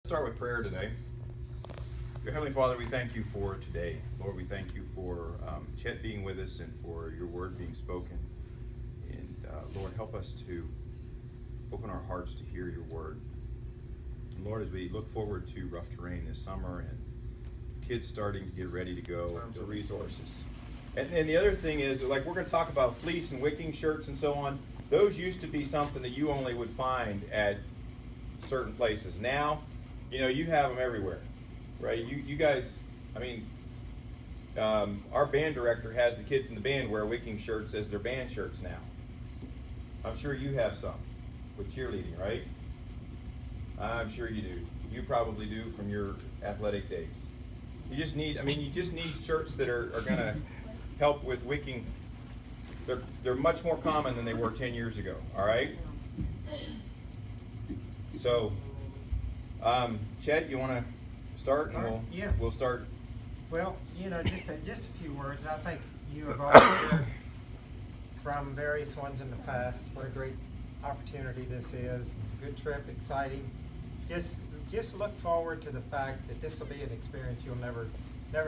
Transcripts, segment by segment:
Start with prayer today. Dear Heavenly Father, we thank you for today. Lord, we thank you for Chet being with us and for your word being spoken. And Lord, help us to open our hearts to hear your word. And Lord, as we look forward to rough terrain this summer and kids starting to get ready to go, in terms of resources. And the other thing is, like, we're going to talk about fleece and wicking shirts and so on. Those used to be something that you only would find at certain places. Now, you know, you have them everywhere, right? You guys, I mean, our band director has the kids in the band wear wicking shirts as their band shirts now. I'm sure you have some with cheerleading, right? I'm sure you do. You probably do from your athletic days. You just need, you just need shirts that are going to help with wicking. They're much more common than they were 10 years ago, all right? So, Chet, you want to start? And we'll start. Well, you know, just a few words. I think you have all heard from various ones in the past what a great opportunity this is. Good trip, exciting. Just look forward to the fact that this will be an experience you'll never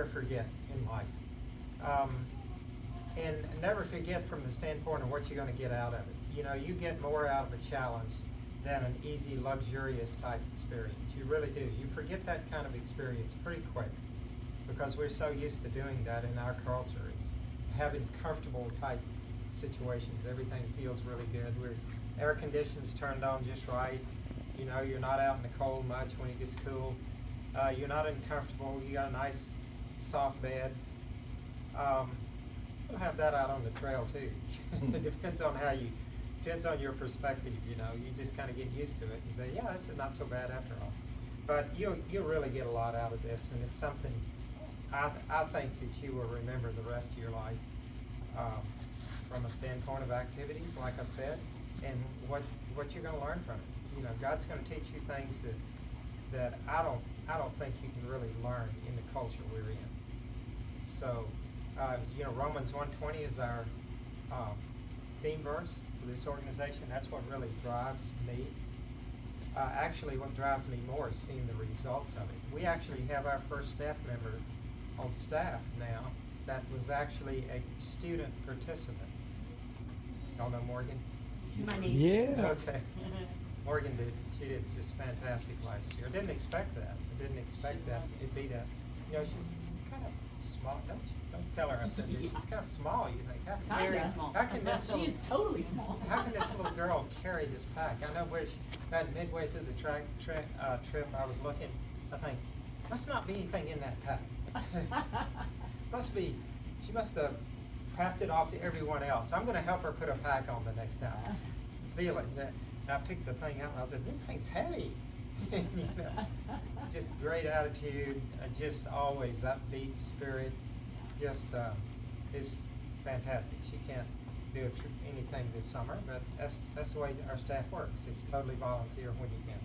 forget in life. And never forget from the standpoint of what you're going to get out of it. You know, you get more out of a challenge than an easy, luxurious type experience. You really do. You forget that kind of experience pretty quick because we're so used to doing that in our culture. Is having comfortable type situations. Everything feels really good. We're air conditioners turned on just right. You know, you're not out in the cold much when it gets cool. You're not uncomfortable. You got a nice, soft bed. We'll have that out on the trail too. It depends on your perspective. You know, you just kind of get used to it and say, yeah, this is not so bad after all. But you'll really get a lot out of this, and it's something I think that you will remember the rest of your life from a standpoint of activities, like I said, and what you're going to learn from it. You know, God's going to teach you things that I don't think you can really learn in the culture we're in. So, you know, Romans 1:20 is our theme verse for this organization. That's what really drives me. Actually, what drives me more is seeing the results of it. We actually have our first staff member on staff now that was actually a student participant. Y'all know Morgan? My niece. Yeah. Okay. Morgan she did just fantastic last year. I didn't expect that. It'd be that. You know, she's kind of small. Don't tell her I said this. She's kind of small. You think, Very small. How can this She is totally small. How can this little girl carry this pack? I know where she, about midway through the trip, I was looking. I think, must not be anything in that pack. She must have passed it off to everyone else. I'm going to help her put a pack on the next time. Feeling that. And I picked the thing up and I said, this thing's heavy. You know, just great attitude, just always upbeat spirit. Just is fantastic. She can't do anything this summer, but that's the way our staff works. It's totally volunteer when you can.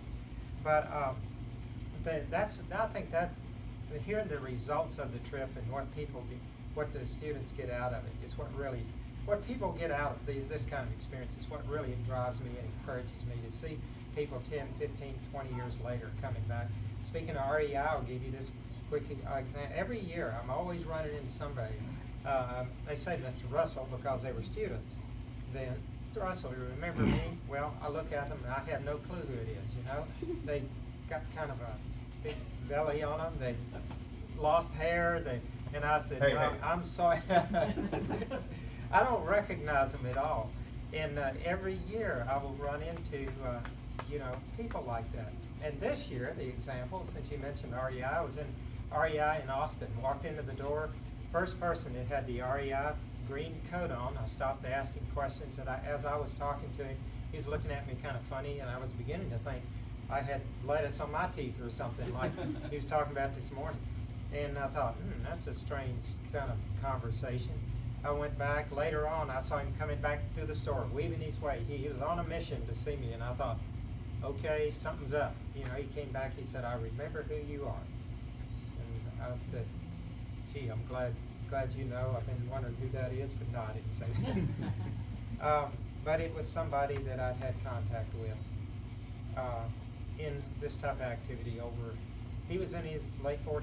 But I think that hearing the results of the trip and what the students get out of it is what people get out of this kind of experience is what really drives me and encourages me to see people 10, 15, 20 years later coming back. Speaking of RTA, I'll give you this quick example. Every year, I'm always running into somebody. They say Mr. Russell because they were students. Then, Mr. Russell, you remember me? Well, I look at them and I have no clue who it is, you know? They got kind of a big belly on them. They lost hair. And I said, Hey. I'm sorry. I don't recognize them at all. And every year I will run into, people like that. And this year, the example, since you mentioned REI, I was in REI in Austin, walked into the door. First person that had the REI green coat on, I stopped to ask him questions. And as I was talking to him, he was looking at me kind of funny, and I was beginning to think I had lettuce on my teeth or something like he was talking about this morning. And I thought, that's a strange kind of conversation. I went back later on. I saw him coming back through the store, weaving his way. He was on a mission to see me, and I thought, okay, something's up. You know, he came back. He said, "I remember who you are." And I said, "Gee, I'm glad you know. I've been wondering who that is, but no, I didn't say that." But it was somebody that I'd had contact with. in this type of activity over, he was in his late 40s.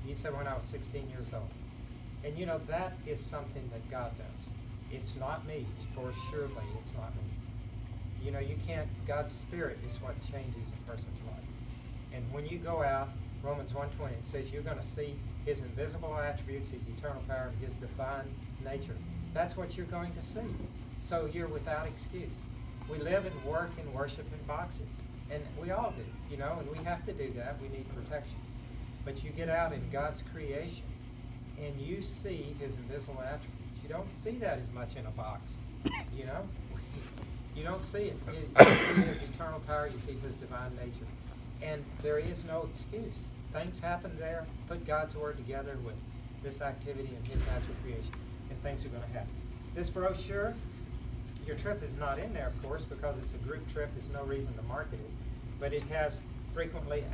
He said when I was 16 years old. And you know, that is something that God does. It's not me, for surely it's not me. You know, you can't, God's Spirit is what changes a person's life. And when you go out, Romans 1:20, it says you're going to see his invisible attributes, his eternal power, and his divine nature. That's what you're going to see. So you're without excuse. We live and work and worship in boxes. And we all do, you know, and we have to do that. We need protection. But you get out in God's creation and you see his invisible attributes. You don't see that as much in a box, you know? You don't see it. You see his eternal power, you see his divine nature. And there is no excuse. Things happen there. Put God's word together with this activity and his natural creation, and things are going to happen. This brochure, your trip is not in there, of course, because it's a group trip. There's no reason to market it. But it has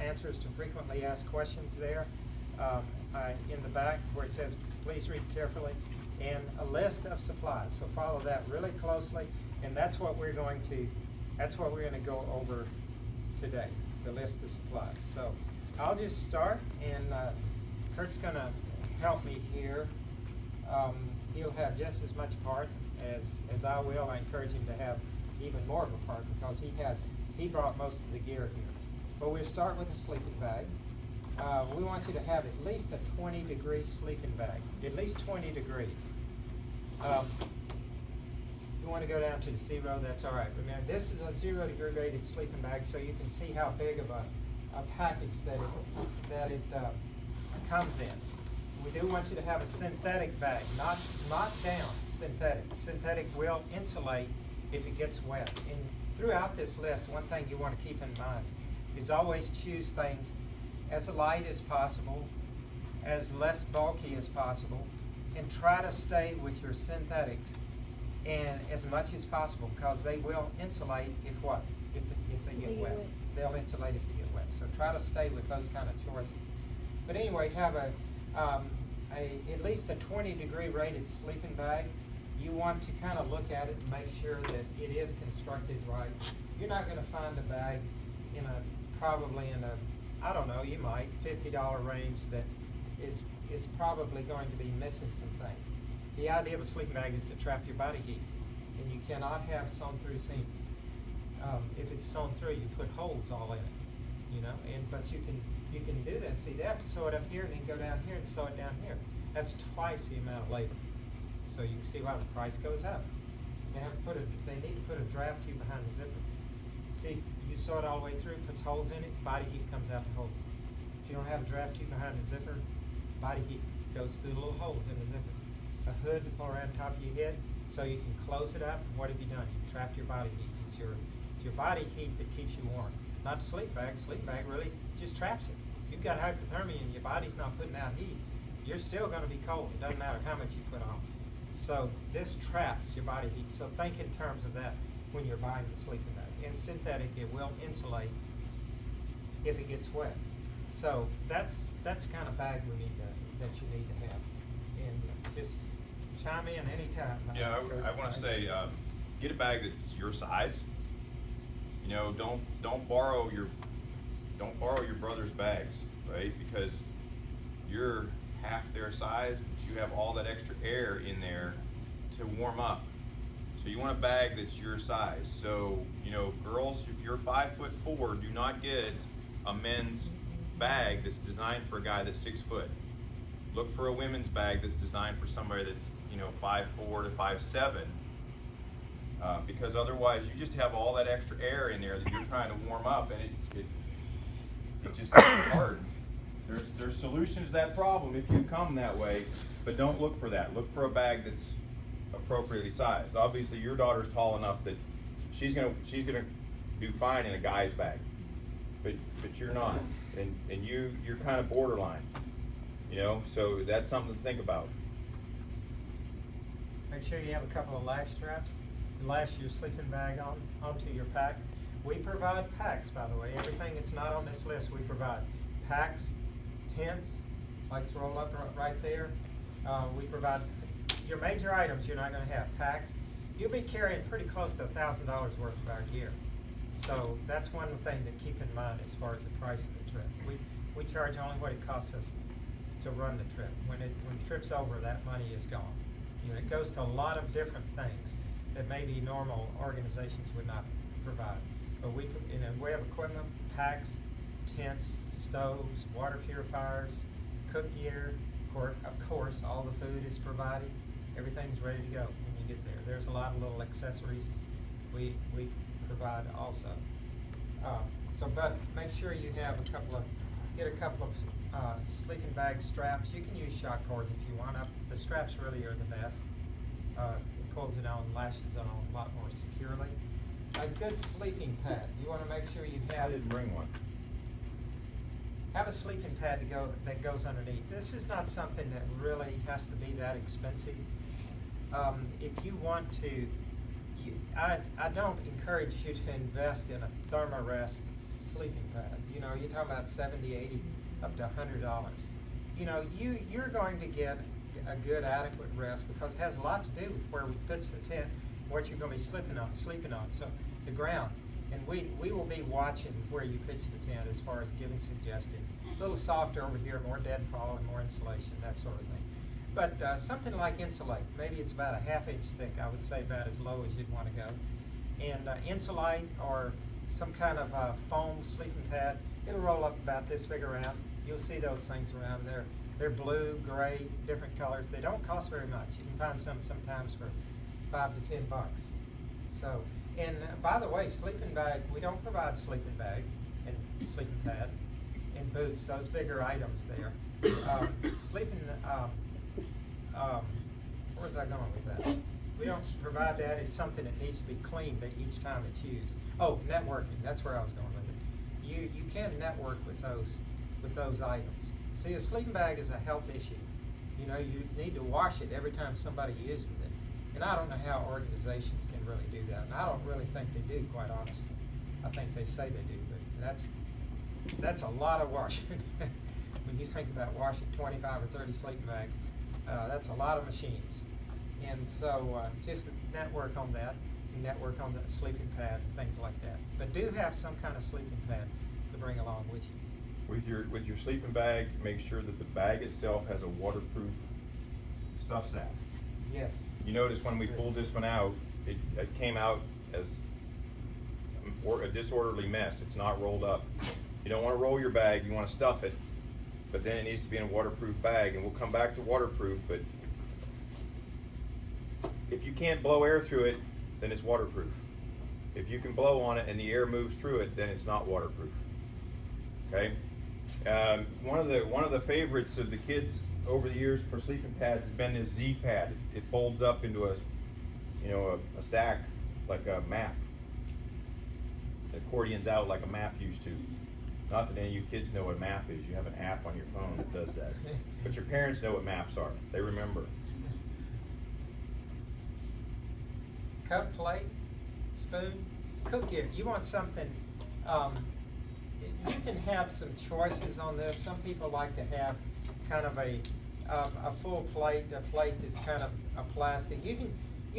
answers to frequently asked questions there in the back where it says, please read carefully, and a list of supplies. So follow that really closely, and that's what we're going to go over today, the list of supplies. So I'll just start, and Kurt's going to help me here. He'll have just as much part as I will. I encourage him to have even more of a part because he brought most of the gear here. But we'll start with a sleeping bag. We want you to have at least a 20-degree sleeping bag, at least 20 degrees. You want to go down to the 0, that's all right. Remember, this is a 0-degree rated sleeping bag, so you can see how big of a package that it comes in. We do want you to have a synthetic bag, not down, synthetic. Synthetic will insulate if it gets wet. And throughout this list, one thing you want to keep in mind is always choose things as light as possible, as less bulky as possible, and try to stay with your synthetics and as much as possible, because they will insulate if they get wet. They'll insulate if they get wet. So try to stay with those kind of choices. But anyway, have at least a 20-degree rated sleeping bag. You want to kind of look at it and make sure that it is constructed right. You're not going to find a bag probably in a, I don't know, you might, $50 range that is probably going to be missing some things. The idea of a sleeping bag is to trap your body heat, and you cannot have sewn through seams. If it's sewn through, you put holes all in it, you know. But you can do that. See, they have to sew it up here and then go down here and sew it down here. That's twice the amount of labor. So you can see why the price goes up. They need to put a draft tube behind the zipper. See, you sew it all the way through, puts holes in it, body heat comes out the holes. If you don't have a draft tube behind the zipper, body heat goes through the little holes in the zipper. A hood to pull around top of your head so you can close it up. What have you done? You've trapped your body heat. It's your body heat that keeps you warm. Not the sleep bag. Sleep bag really just traps it. If you've got hypothermia and your body's not putting out heat, you're still going to be cold. It doesn't matter how much you put on. So this traps your body heat. So think in terms of that when you're buying the sleeping bag. And synthetic, it will insulate if it gets wet. So that's the kind of bag that you need to have. And just chime in anytime. Yeah, I want to say, get a bag that's your size. You know, don't borrow your brother's bags, right? Because you're half their size, but you have all that extra air in there to warm up. So you want a bag that's your size. So, you know, girls, if you're 5'4", do not get a men's bag that's designed for a guy that's 6 foot. Look for a women's bag that's designed for somebody that's, you know, 5'4" to 5'7", because otherwise you just have all that extra air in there that you're trying to warm up, and it just gets hard. There's solutions to that problem if you come that way, but don't look for that. Look for a bag that's appropriately sized. Obviously, your daughter's tall enough that she's gonna do fine in a guy's bag, but you're not, and you're kind of borderline. You know, so that's something to think about. Make sure you have a couple of lash straps and lash your sleeping bag onto your pack. We provide packs, by the way. Everything that's not on this list, we provide packs, tents, like roll up right there. We provide your major items. You're not going to have packs. You'll be carrying pretty close to $1,000 worth of our gear. So that's one thing to keep in mind as far as the price of the trip. We charge only what it costs us to run the trip. When the trip's over, that money is gone. You know, it goes to a lot of different things that maybe normal organizations would not provide. But we have equipment, packs, tents, stoves, water purifiers, cook gear. Of course, all the food is provided. Everything's ready to go when you get there. There's a lot of little accessories we provide also. But make sure you have get a couple of sleeping bag straps. You can use shock cords if you want. The straps really are the best. It pulls it on, lashes it on a lot more securely. A good sleeping pad. You want to make sure you I have didn't bring one. have a sleeping pad that goes underneath. This is not something that really has to be that expensive. If you want to, I don't encourage you to invest in a Thermarest sleeping pad. You know, you're talking about $70, $80, up to $100. You know, you're going to get a good adequate rest because it has a lot to do with where we pitch the tent, what you're going to be sleeping on. So the ground. And we will be watching where you pitch the tent as far as giving suggestions. A little softer over here, more deadfall and more insulation, that sort of thing. But something like insulate, maybe it's about a ½ inch thick, I would say about as low as you'd want to go. And insulate or some kind of foam sleeping pad, it'll roll up about this big around. You'll see those things around there. They're blue, gray, different colors. They don't cost very much. You can find some sometimes for $5 to $10. So. And by the way, sleeping bag, we don't provide sleeping bag and sleeping pad and boots, those bigger items there. Where's I going with that? We don't provide that. It's something that needs to be cleaned each time it's used. Oh, networking, that's where I was going with it. You can network with those items. See, a sleeping bag is a health issue. You know, you need to wash it every time somebody uses it. And I don't know how organizations can really do that. And I don't really think they do, quite honestly. I think they say they do, but that's a lot of washing. When you think about washing 25 or 30 sleeping bags, that's a lot of machines. And so just network on that. Network on the sleeping pad, things like that. But do have some kind of sleeping pad to bring along with you. With your sleeping bag, make sure that the bag itself has a waterproof stuff sack. Yes. You notice when we pulled this one out, it came out as a disorderly mess. It's not rolled up. You don't want to roll your bag, you want to stuff it, but then it needs to be in a waterproof bag, and we'll come back to waterproof, but if you can't blow air through it, then it's waterproof. If you can blow on it and the air moves through it, then it's not waterproof. Okay? One of the favorites of the kids over the years for sleeping pads has been this Z pad. It folds up into a stack like a map. The accordion's out like a map used to. Not that any of you kids know what a map is. You have an app on your phone that does that. But your parents know what maps are. They remember. Cup, plate, spoon, cook gear. You want something, you can have some choices on this. Some people like to have kind of a full plate, a plate that's kind of a plastic. You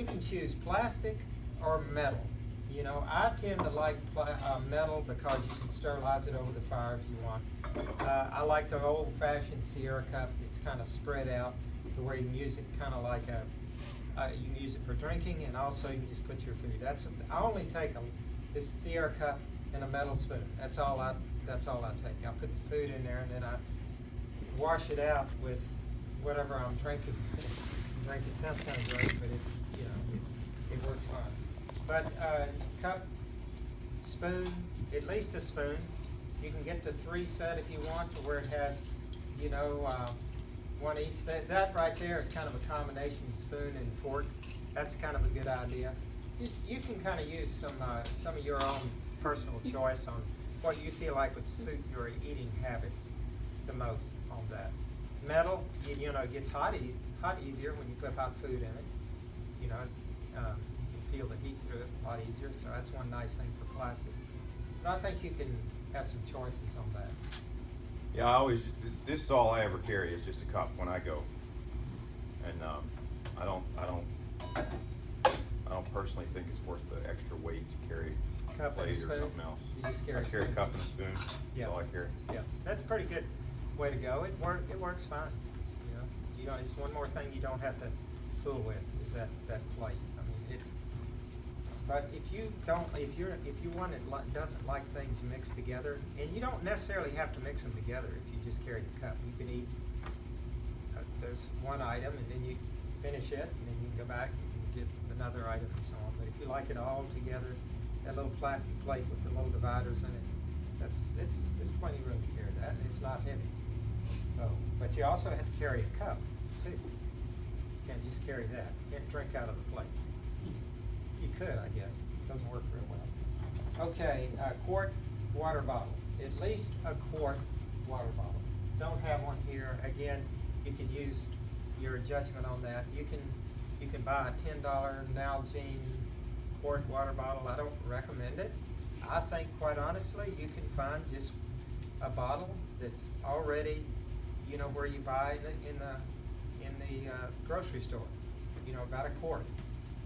can choose plastic or metal. You know, I tend to like metal because you can sterilize it over the fire if you want. I like the old-fashioned Sierra cup. It's kind of spread out to where you can use it kind of like you can use it for drinking, and also you can just put your food. I only take this Sierra cup and a metal spoon. That's all I take. I put the food in there, and then I wash it out with whatever I'm drinking. It sounds kind of gross, but it works fine. But cup, spoon, at least a spoon. You can get to 3 set if you want, to where it has, one each. That right there is kind of a combination spoon and fork. That's kind of a good idea. You can kind of use some of your own personal choice on what you feel like would suit your eating habits the most on that. Metal, it gets hot easier when you put hot food in it. You can feel the heat through it a lot easier, so that's one nice thing for plastic. But I think you can have some choices on that. Yeah, this is all I ever carry is just a cup when I go, and I don't personally think it's worth the extra weight to carry Cup and a plate or spoon? something else. You just carry I a carry a spoon? cup and a spoon, Yeah. that's all I carry. Yeah, that's a pretty good way to go. It works fine, you know. You know, it's one more thing you don't have to fool with, is that plate. I mean, but if you want it, doesn't like things mixed together, and you don't necessarily have to mix them together if you just carry the cup. You can eat this one item, and then you finish it, and then you can go back and get another item and so on. But if you like it all together, that little plastic plate with the little dividers in it, there's plenty of room to carry that, and it's not heavy. So, but you also have to carry a cup too. You can't just carry that. You can't drink out of the plate. You could, I guess. It doesn't work real well. Okay, quart water bottle. At least a quart water bottle. Don't have one here. Again, you can use your judgment on that. You can buy a $10 Nalgene quart water bottle. I don't recommend it. I think, quite honestly, you can find just a bottle that's already, you know, where you buy in the grocery store. You know, about a quart,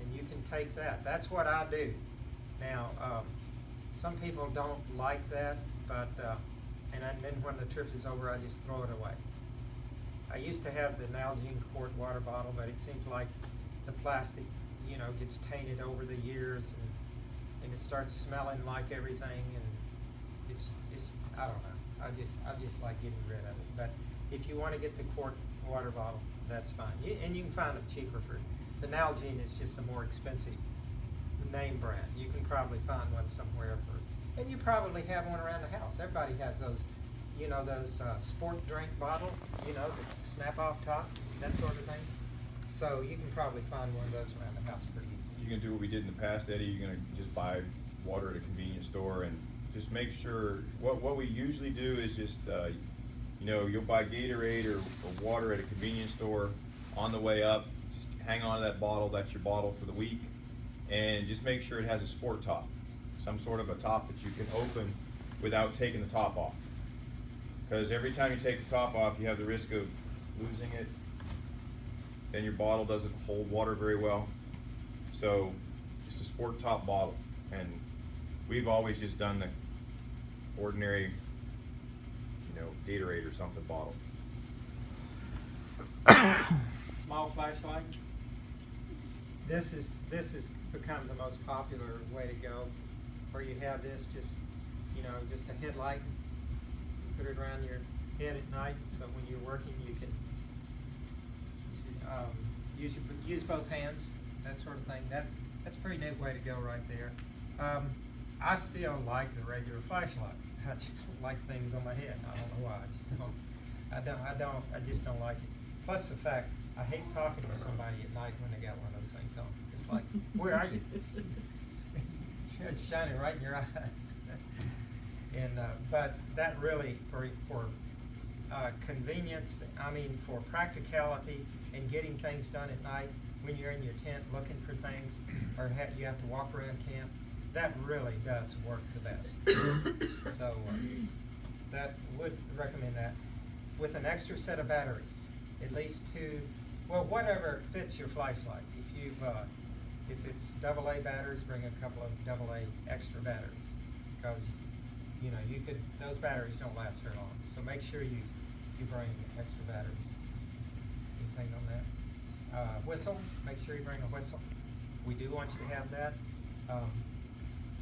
and you can take that. That's what I do. Now, some people don't like that, but and then when the trip is over, I just throw it away. I used to have the Nalgene quart water bottle, but it seems like the plastic, you know, gets tainted over the years, and it starts smelling like everything, and it's I don't know. I just like getting rid of it. But if you want to get the quart water bottle, that's fine. And you can find them cheaper for the Nalgene is just a more expensive name brand. You can probably find one somewhere and you probably have one around the house. Everybody has those, you know, those sport drink bottles, you know, that snap off top, that sort of thing. So you can probably find one of those around the house pretty easy. You can do what we did in the past, Eddie. You're gonna just buy water at a convenience store and just make sure, what we usually do is just, you know, you'll buy Gatorade or water at a convenience store. On the way up, just hang on to that bottle. That's your bottle for the week. And just make sure it has a sport top. Some sort of a top that you can open without taking the top off. Because every time you take the top off, you have the risk of losing it. Then your bottle doesn't hold water very well. So just a sport top bottle. And we've always just done the ordinary, you know, Gatorade or something bottle. Small flashlight. This has become the most popular way to go, where you have this just, you know, just a headlight. Put it around your head at night, so when you're working, you can use both hands, that sort of thing. That's a pretty neat way to go right there. I still like the regular flashlight. I just don't like things on my head. I don't know why. I just don't like it. Plus the fact, I hate talking to somebody at night when they got one of those things on. It's like, where are you? It's shining right in your eyes. And but that really, for convenience, I mean, for practicality and getting things done at night, when you're in your tent looking for things, or you have to walk around camp, that really does work the best. So that would recommend that. With an extra set of batteries, at least 2, well, whatever fits your flashlight. If it's AA batteries, bring a couple of AA extra batteries, because you know those batteries don't last very long. So make sure you bring extra batteries. Anything on that? Whistle. Make sure you bring a whistle. We do want you to have that.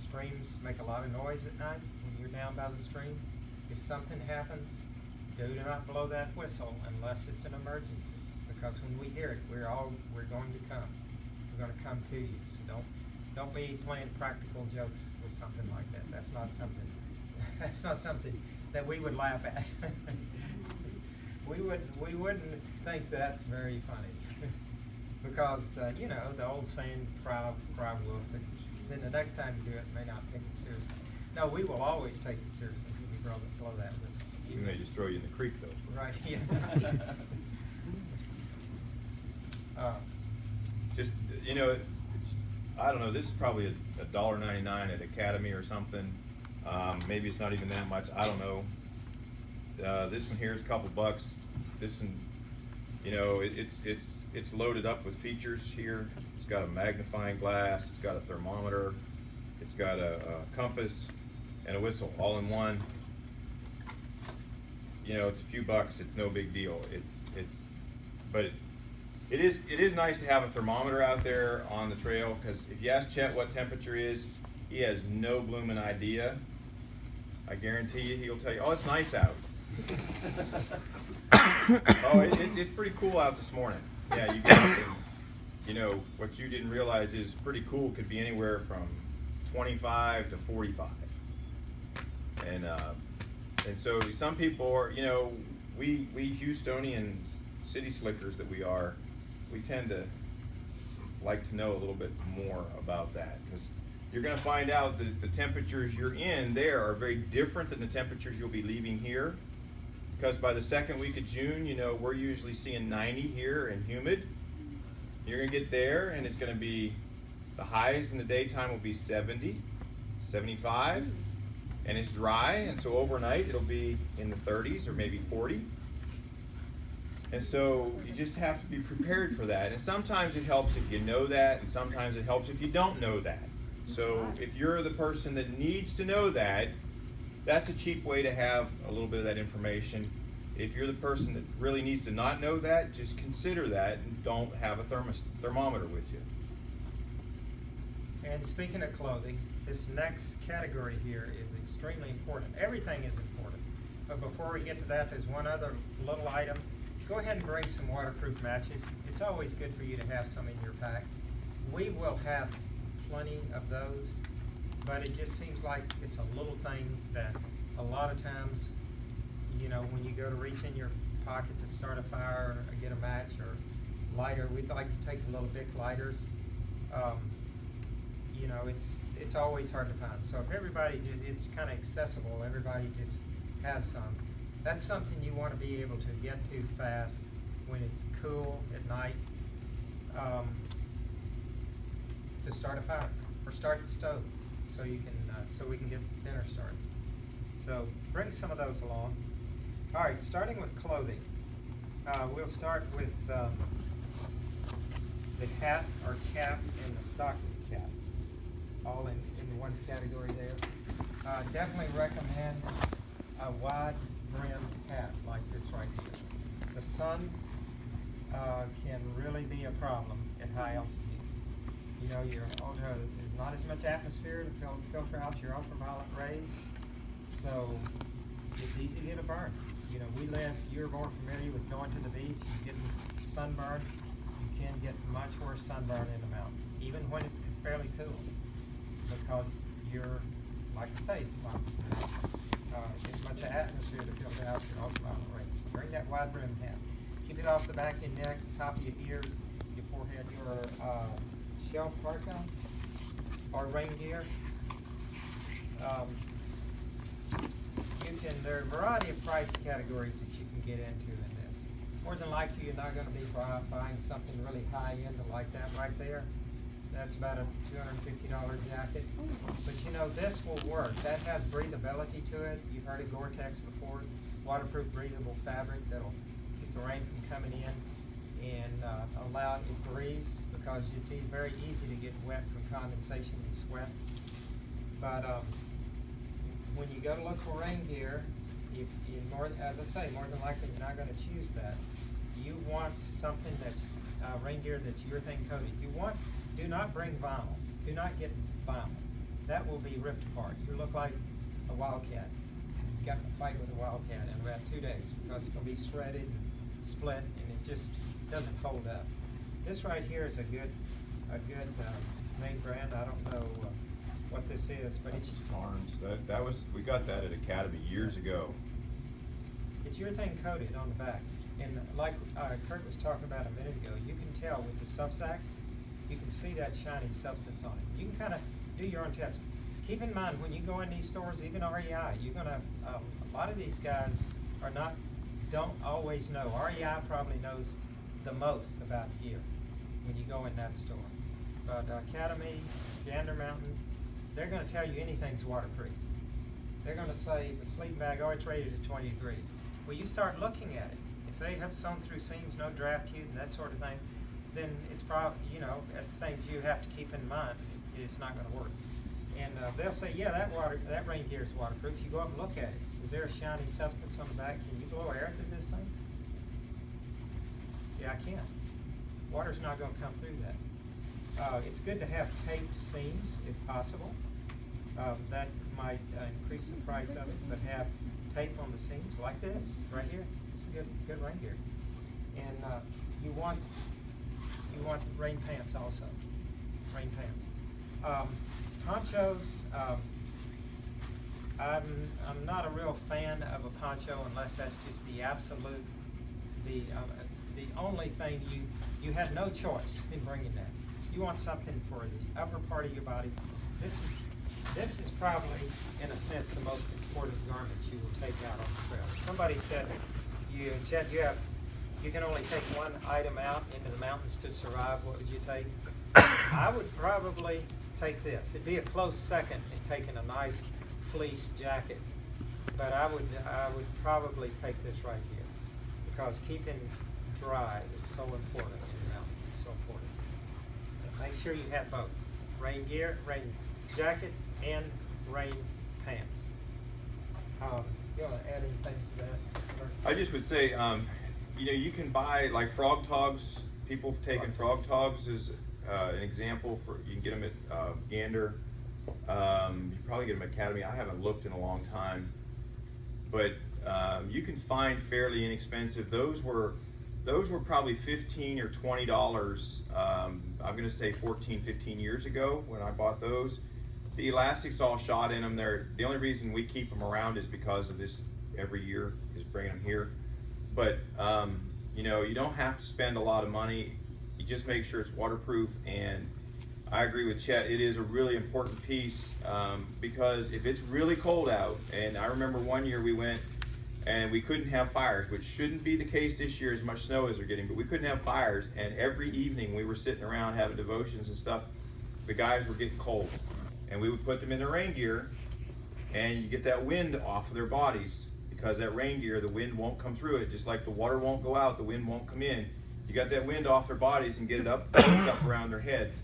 Streams make a lot of noise at night when you're down by the stream. If something happens, do not blow that whistle unless it's an emergency, because when we hear it, we're going to come. We're going to come to you. So don't be playing practical jokes with something like that. That's not something that we would laugh at. we wouldn't think that's very funny, because you know the old saying, cry wolf. And then the next time you do it, may not take it seriously. No, we will always take it seriously when we blow that whistle. You may just throw you in the creek, though. Right, yeah. Just, you know, I don't know, this is probably $1.99 at Academy or something. Maybe it's not even that much, I don't know. This one here is a couple bucks. This one, you know, it's loaded up with features here. It's got a magnifying glass, it's got a thermometer. It's got a compass and a whistle all in one. You know, it's a few bucks. It's no big deal. But it is nice to have a thermometer out there on the trail, because if you ask Chet what temperature is, he has no blooming idea. I guarantee you, he'll tell you, "Oh, it's nice out." Oh, it's pretty cool out this morning. Yeah, you get up and, you know, what you didn't realize is pretty cool could be anywhere from 25 to 45. And so some people are, you know, we Houstonians, city slickers that we are, we tend to like to know a little bit more about that, because you're going to find out that the temperatures you're in there are very different than the temperatures you'll be leaving here. Because by the second week of June, you know, we're usually seeing 90 here and humid. You're going to get there, and it's going to be, the highs in the daytime will be 70, 75, and it's dry, and so overnight it'll be in the 30s or maybe 40. And so you just have to be prepared for that. And sometimes it helps if you know that, and sometimes it helps if you don't know that. So if you're the person that needs to know that, that's a cheap way to have a little bit of that information. If you're the person that really needs to not know that, just consider that and don't have a thermometer with you. And speaking of clothing, this next category here is extremely important. Everything is important. But before we get to that, there's one other little item. Go ahead and bring some waterproof matches. It's always good for you to have some in your pack. We will have plenty of those, but it just seems like it's a little thing that a lot of times, you know, when you go to reach in your pocket to start a fire or get a match or lighter, we'd like to take the little Bic lighters. You know, it's always hard to find. So if everybody it's kind of accessible, everybody just has some. That's something you want to be able to get to fast when it's cool at night, to start a fire or start the stove, so you can so we can get dinner started. So bring some of those along. All right, starting with clothing, we'll start with the hat or cap and the stocking cap, all in one category there. Definitely recommend a wide brimmed hat like this right here. The sun can really be a problem at high altitude. You know, there's not as much atmosphere to filter out your ultraviolet rays, so it's easy to get a burn. You know, you're more familiar with going to the beach and getting sunburn. You can get much worse sunburn in the mountains, even when it's fairly cool, because you're, like I say, it's not as much atmosphere to filter out your ultraviolet rays. So bring that wide brim hat. Keep it off the back of your neck, top of your ears, your forehead, your shell parka or rain gear. There are a variety of price categories that you can get into in this. More than likely, you're not going to be buying something really high end like that right there. That's about a $250 jacket. But you know, this will work. That has breathability to it. You've heard of Gore-Tex before. Waterproof, breathable fabric that'll keep the rain from coming in and allow it to breeze, because it's very easy to get wet from condensation and sweat. But when you go to look for rain gear, as I say, more than likely you're not going to choose that. You want something that's rain gear that's urethane coated. Do not bring vinyl. Do not get vinyl. That will be ripped apart. You look like a wildcat. You got in a fight with a wildcat in about 2 days, because it's going to be shredded and split, and it just doesn't hold up. This right here is a good name brand. I don't know what this is, but It's Farms. We got that at Academy years ago. it's urethane coated on the back, and like Kurt was talking about a minute ago, you can tell with the stuff sack, you can see that shiny substance on it. You can kind of do your own test. Keep in mind, when you go in these stores, even REI, you're gonna a lot of these guys don't always know. REI probably knows the most about gear when you go in that store. But Academy, Gander Mountain, they're going to tell you anything's waterproof. They're going to say the sleeping bag, oh, it's rated at 20 degrees. Well, you start looking at it. If they have sewn through seams, no draft heat, and that sort of thing, then it's probably, you know, that's things you have to keep in mind. It's not going to work. And they'll say, yeah, that rain gear is waterproof. You go up and look at it. Is there a shiny substance on the back? Can you blow air through this thing? See, I can't. Water's not going to come through that. It's good to have taped seams if possible. That might increase the price of it, but have tape on the seams like this right here. It's a good rain gear. And you want rain pants also. Rain pants. Ponchos. I'm not a real fan of a poncho unless that's just the absolute, the only thing you have no choice in bringing that. You want something for the upper part of your body. This is probably, in a sense, the most important garment you will take out on the trail. Somebody said, Chet, you can only take one item out into the mountains to survive. What would you take? I would probably take this. It'd be a close second in taking a nice fleece jacket, but I would probably take this right here because keeping dry is so important in the mountains. It's so important. Make sure you have both rain gear, rain jacket, and rain pants. You want to add anything to that? I just would say, you can buy like frog togs. People have taken frog togs as an example for. You can get them at Gander. You probably get them at Academy. I haven't looked in a long time, but you can find fairly inexpensive. Those were probably $15 or $20. I'm going to say 14, 15 years ago when I bought those. The elastic's all shot in them. The only reason we keep them around is because of this every year, is bringing them here. But you don't have to spend a lot of money. You just make sure it's waterproof. And I agree with Chet. It is a really important piece because if it's really cold out, and I remember one year we went and we couldn't have fires, which shouldn't be the case this year as much snow as we're getting, but we couldn't have fires. And every evening we were sitting around having devotions and stuff. The guys were getting cold. And we would put them in their rain gear, and you get that wind off of their bodies because that rain gear, the wind won't come through it. Just like the water won't go out, the wind won't come in. You got that wind off their bodies and get it up around their heads.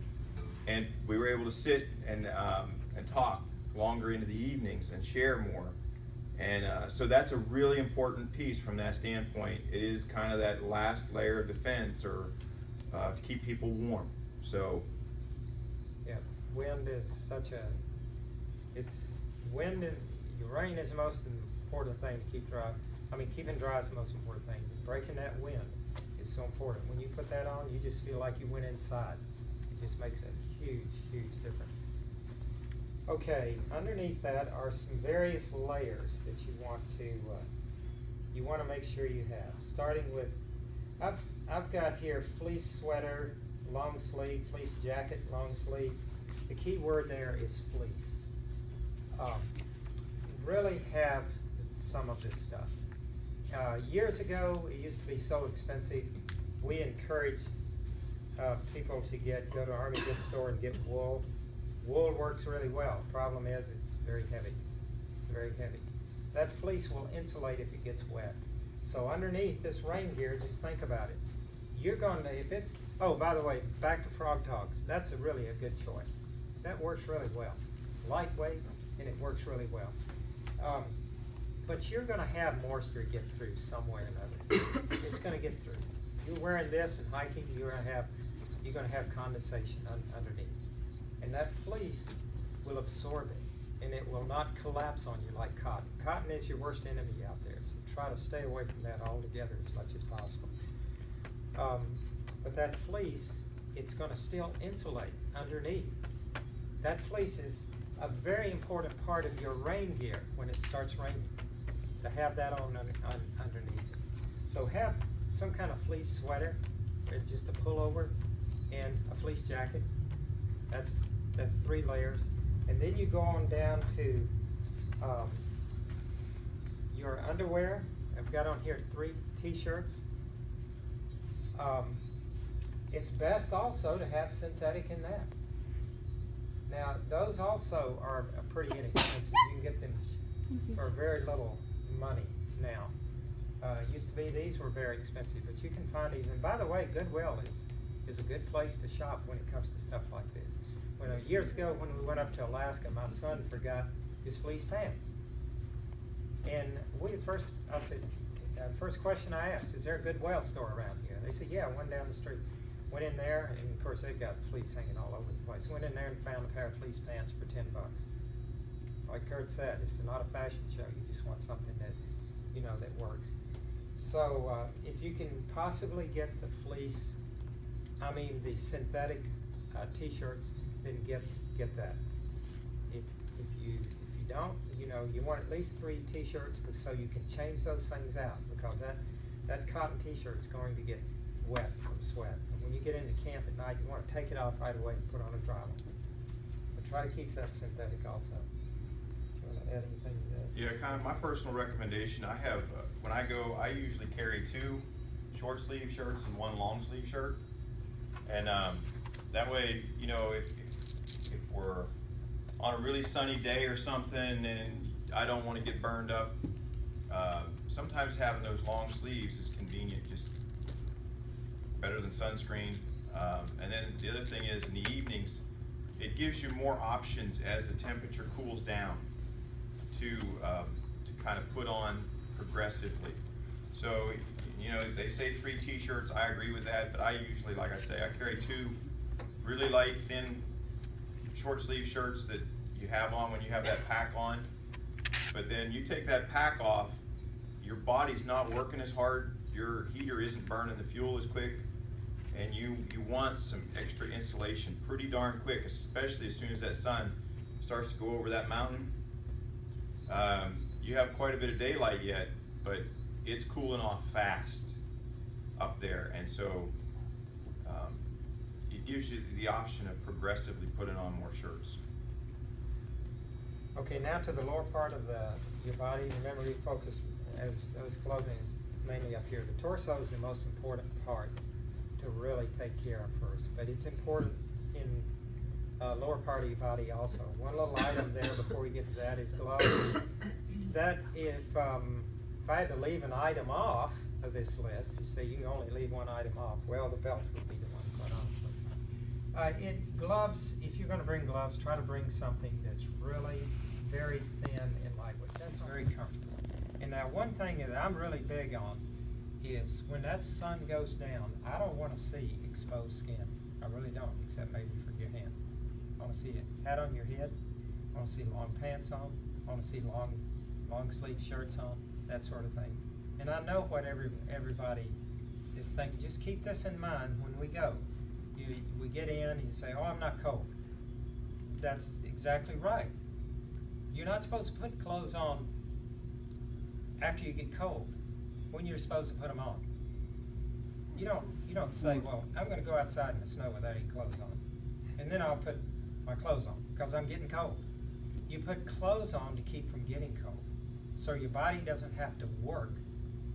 And we were able to sit and talk longer into the evenings and share more. And so that's a really important piece from that standpoint. It is kind of that last layer of defense or to keep people warm. So. Yeah, wind is such a, rain is the most important thing to keep dry. I mean, keeping dry is the most important thing. Breaking that wind is so important. When you put that on, you just feel like you went inside. It just makes a huge, huge difference. Okay, underneath that are some various layers that you want to make sure you have. Starting with, I've got here fleece sweater, long sleeve, fleece jacket, long sleeve. The key word there is fleece. Really have some of this stuff. Years ago, it used to be so expensive. We encouraged people to go to Army Goods Store and get wool. Wool works really well. Problem is, it's very heavy. It's very heavy. That fleece will insulate if it gets wet. So underneath this rain gear, just think about it. You're going to, if it's, oh, by the way, back to frog togs. That's really a good choice. That works really well. It's lightweight and it works really well. But you're going to have moisture get through some way or another. It's going to get through. If you're wearing this and hiking, you're going to have condensation underneath. And that fleece will absorb it, and it will not collapse on you like cotton. Cotton is your worst enemy out there, so try to stay away from that altogether as much as possible. But that fleece, it's going to still insulate underneath. That fleece is a very important part of your rain gear when it starts raining, to have that on underneath it. So have some kind of fleece sweater, or just a pullover, and a fleece jacket. That's 3 layers. And then you go on down to your underwear. I've got on here 3 t-shirts. It's best also to have synthetic in that. Now, those also are pretty inexpensive. You can get them for very little money now. Used to be these were very expensive, but you can find these. And by the way, Goodwill is a good place to shop when it comes to stuff like this. When years ago when we went up to Alaska, my son forgot his fleece pants. And first question I asked, is there a good whale store around here? They said, yeah, one down the street. Went in there, and of course they've got fleece hanging all over the place. Went in there and found a pair of fleece pants for $10. Like Kurt said, it's not a fashion show. You just want something that, that works. So if you can possibly get the the synthetic t-shirts, then get that. If you don't, you want at least 3 t-shirts so you can change those things out, because that cotton t-shirt is going to get wet from sweat. And when you get into camp at night, you want to take it off right away and put on a dry one. But try to keep that synthetic also. Do you want to add anything to that? Yeah, kind of my personal recommendation, I have, when I go, I usually carry 2 short sleeve shirts and 1 long sleeve shirt. And that way, if we're on a really sunny day or something and I don't want to get burned up, sometimes having those long sleeves is convenient, just better than sunscreen. And then the other thing is, in the evenings, it gives you more options as the temperature cools down to kind of put on progressively. So, they say 3 t-shirts, I agree with that, but I usually, like I say, I carry 2 really light, thin, short sleeve shirts that you have on when you have that pack on. But then you take that pack off, your body's not working as hard, your heater isn't burning the fuel as quick, and you want some extra insulation pretty darn quick, especially as soon as that sun starts to go over that mountain. You have quite a bit of daylight yet, but it's cooling off fast up there, and so it gives you the option of progressively putting on more shirts. Okay, now to the lower part of your body. Remember, we focus as clothing is mainly up here. The torso is the most important part to really take care of first, but it's important in lower part of your body also. One little item there before we get to that is gloves. That if I had to leave an item off of this list, you say you can only leave one item off, well, the belt would be the one, quite honestly. Gloves, if you're going to bring gloves, try to bring something that's really very thin and lightweight. That's very comfortable. And now one thing that I'm really big on is when that sun goes down, I don't want to see exposed skin. I really don't, except maybe for your hands. I want to see a hat on your head. I want to see long pants on. I want to see long sleeve shirts on, that sort of thing. And I know what everybody is thinking. Just keep this in mind when we go. We get in and you say, oh, I'm not cold. That's exactly right. You're not supposed to put clothes on after you get cold, when you're supposed to put them on. You don't say, well, I'm going to go outside in the snow without any clothes on, and then I'll put my clothes on because I'm getting cold. You put clothes on to keep from getting cold, so your body doesn't have to work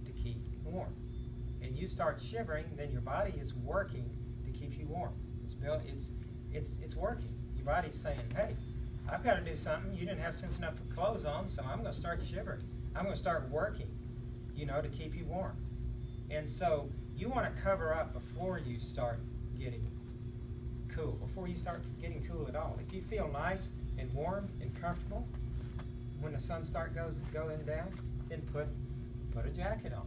to keep warm. And you start shivering, then your body is working to keep you warm. It's working. Your body's saying, hey, I've got to do something. You didn't have sense enough to put clothes on, so I'm going to start shivering. I'm going to start working, to keep you warm. And so you want to cover up before you start getting cool, before you start getting cool at all. If you feel nice and warm and comfortable when the sun starts going down, then put a jacket on.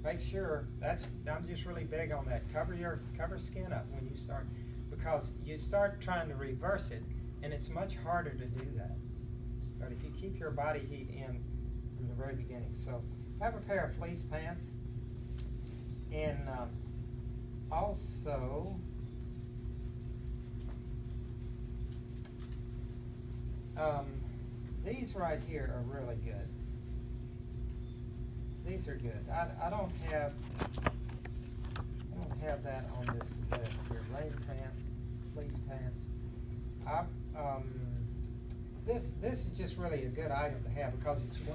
Make sure I'm just really big on that. Cover skin up when you start, because you start trying to reverse it, and it's much harder to do that. But if you keep your body heat in from the very beginning. So have a pair of fleece pants, and also these right here are really good. These are good. I don't have that on this list here. Rain pants, fleece pants. This is just really a good item to have because it's 2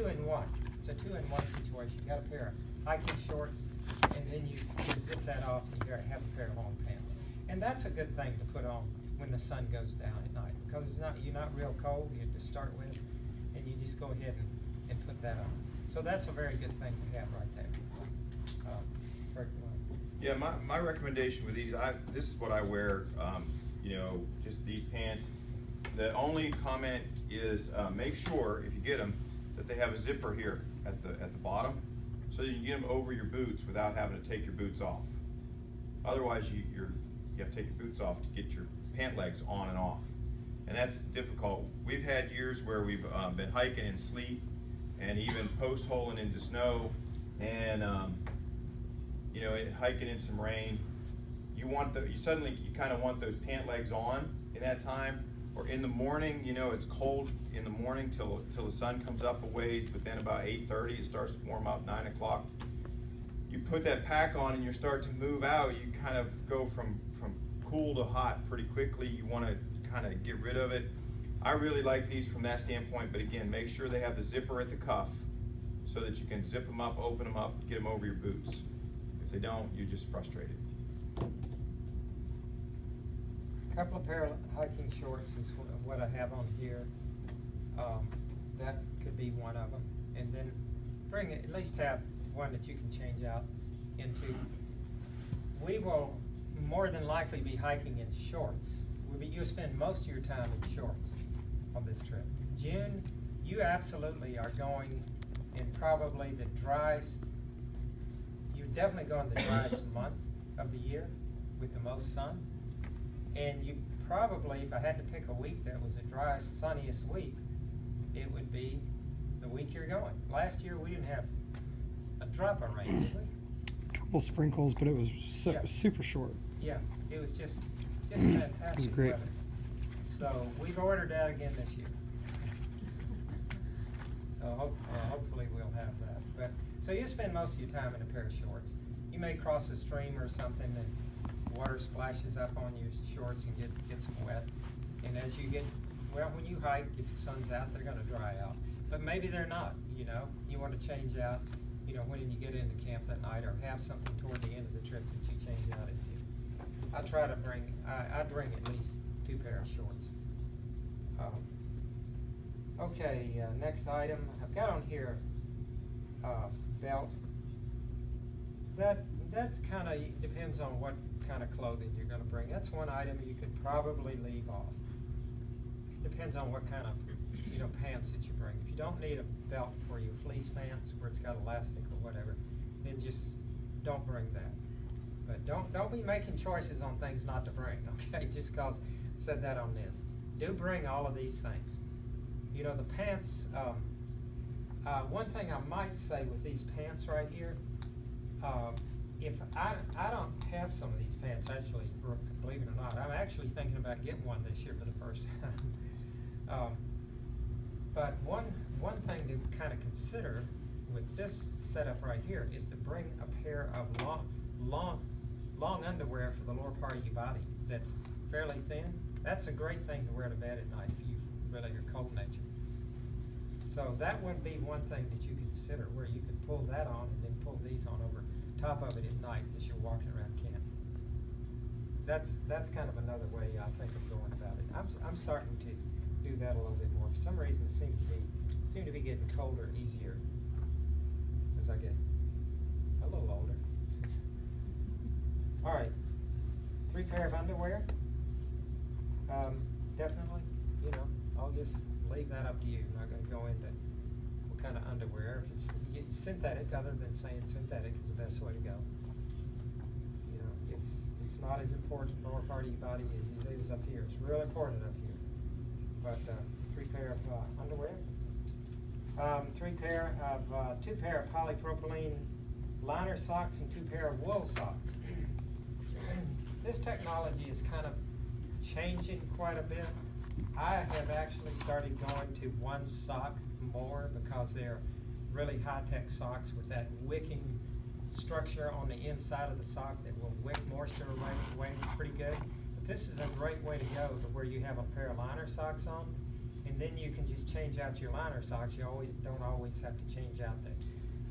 in 1. It's a 2-in-1 situation. You got a pair of hiking shorts, and then you zip that off, and you have a pair of long pants. And that's a good thing to put on when the sun goes down at night, because you're not real cold to start with, and you just go ahead and put that on. So that's a very good thing to have right there. Yeah, my recommendation with these, this is what I wear, you know, just these pants. The only comment is, make sure, if you get them, that they have a zipper here at the bottom, so you can get them over your boots without having to take your boots off. Otherwise, you have to take your boots off to get your pant legs on and off. And that's difficult. We've had years where we've been hiking in sleet and even post-holing into snow, and you know, hiking in some rain. You kind of want those pant legs on in that time, or in the morning. You know, it's cold in the morning till the sun comes up a ways, but then about 8:30 it starts to warm up. 9 o'clock. You put that pack on and you start to move out. You kind of go from cool to hot pretty quickly. You want to kind of get rid of it. I really like these from that standpoint, but again, make sure they have the zipper at the cuff so that you can zip them up, open them up, get them over your boots. If they don't, you're just frustrated. A couple of pair of hiking shorts is what I have on here. That could be one of them. And then bring it, at least have one that you can change out into. We will more than likely be hiking in shorts. You'll spend most of your time in shorts on this trip. June, you absolutely are going in probably the driest, you're definitely going the driest month of the year with the most sun. And you probably, if I had to pick a week that was the driest, sunniest week, it would be the week you're going. Last year, we didn't have a drop of rain, did we? Couple sprinkles, but it was Yeah. super short. Yeah, it was just fantastic great. weather. So we've ordered that again this year. So hopefully we'll have that. But so you spend most of your time in a pair of shorts. You may cross a stream or something and water splashes up on your shorts and get some wet. And as you get, well, when you hike, if the sun's out, they're gonna dry out. But maybe they're not, you know. You wanna change out, you know, when you get into camp that night, or have something toward the end of the trip that you change out into. I try to bring, I bring at least 2 pair of shorts. Okay, next item, I've got on here, belt. That's kinda, depends on what kind of clothing you're gonna bring. That's one item you could probably leave off. Depends on what kind of, you know, pants that you bring. If you don't need a belt for your fleece pants where it's got elastic or whatever, then just don't bring that. But don't be making choices on things not to bring, okay? Just cause I said that on this. Do bring all of these things. You know, the pants, one thing I might say with these pants right here, if I don't have some of these pants, actually, believe it or not, I'm actually thinking about getting one this year for the first time. But one thing to kind of consider with this setup right here is to bring a pair of long underwear for the lower part of your body that's fairly thin. That's a great thing to wear to bed at night if you really are cold natured. So that would be one thing that you could consider, where you could pull that on and then pull these on over top of it at night as you're walking around camp. That's kind of another way I think of going about it. I'm starting to do that a little bit more. For some reason, it seems to be getting colder easier as I get a little older. All right, 3 pair of underwear. Definitely, you know, I'll just leave that up to you. I'm not going to go into what kind of underwear. If it's synthetic, other than saying synthetic is the best way to go. You know, it's not as important lower part of your body as it is up here. It's real important up here. But 3 pair of underwear. 2 pair of polypropylene liner socks and 2 pair of wool socks. This technology is kind of changing quite a bit. I have actually started going to 1 sock more because they're really high-tech socks with that wicking structure on the inside of the sock that will wick moisture away pretty good. But this is a great way to go to where you have a pair of liner socks on, and then you can just change out your liner socks. You don't always have to change out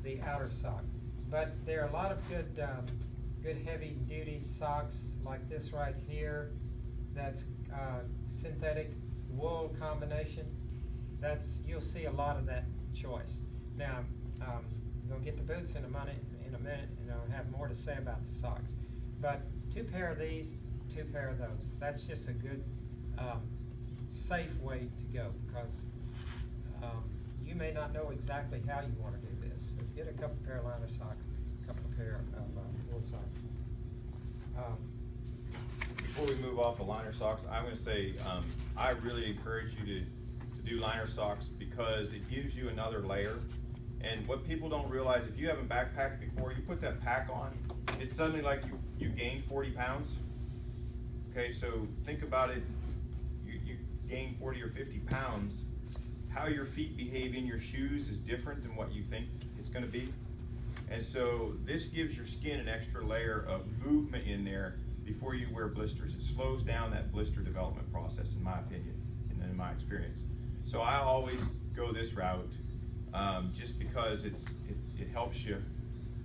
the outer sock. But there are a lot of good heavy-duty socks like this right here. That's synthetic wool combination. You'll see a lot of that choice. Now, We'll get the boots in a minute, and I'll have more to say about the socks. But 2 pair of these, 2 pair of those. That's just a good, safe way to go, because you may not know exactly how you want to do this. So get a couple pair of liner socks, a couple of pair of wool socks. Before we move off of liner socks, I'm gonna say, I really encourage you to do liner socks because it gives you another layer. And what people don't realize, if you haven't backpacked before, you put that pack on, it's suddenly like you gain 40 pounds. Okay, so think about it, you gain 40 or 50 pounds, how your feet behave in your shoes is different than what you think it's gonna be. And so this gives your skin an extra layer of movement in there before you wear blisters. It slows down that blister development process, in my opinion, and in my experience. So I always go this route, just because it helps your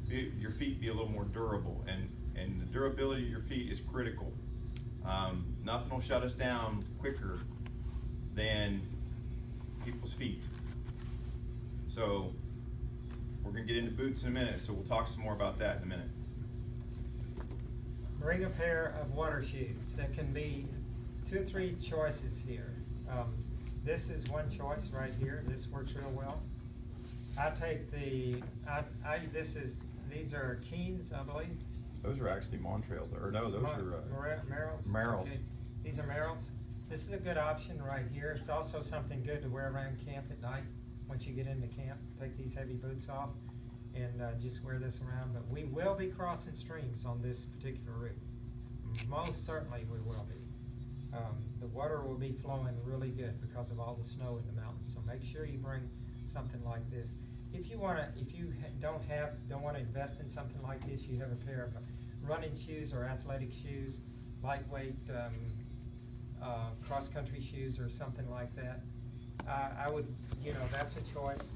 feet be a little more durable, and the durability of your feet is critical. Nothing will shut us down quicker than people's feet. So we're gonna get into boots in a minute, so we'll talk some more about that in a minute. Bring a pair of water shoes. There can be 2 or 3 choices here. This is one choice right here. This works real well. I take these are Keens, I believe. Those are actually Montrails, or no, those are Merrells. Merrells. Okay. These are Merrells. This is a good option right here. It's also something good to wear around camp at night. Once you get into camp, take these heavy boots off and just wear this around. But we will be crossing streams on this particular route. Most certainly we will be. The water will be flowing really good because of all the snow in the mountains. So make sure you bring something like this. If you don't want to invest in something like this, you have a pair of running shoes or athletic shoes, lightweight cross-country shoes or something like that. I would, that's a choice.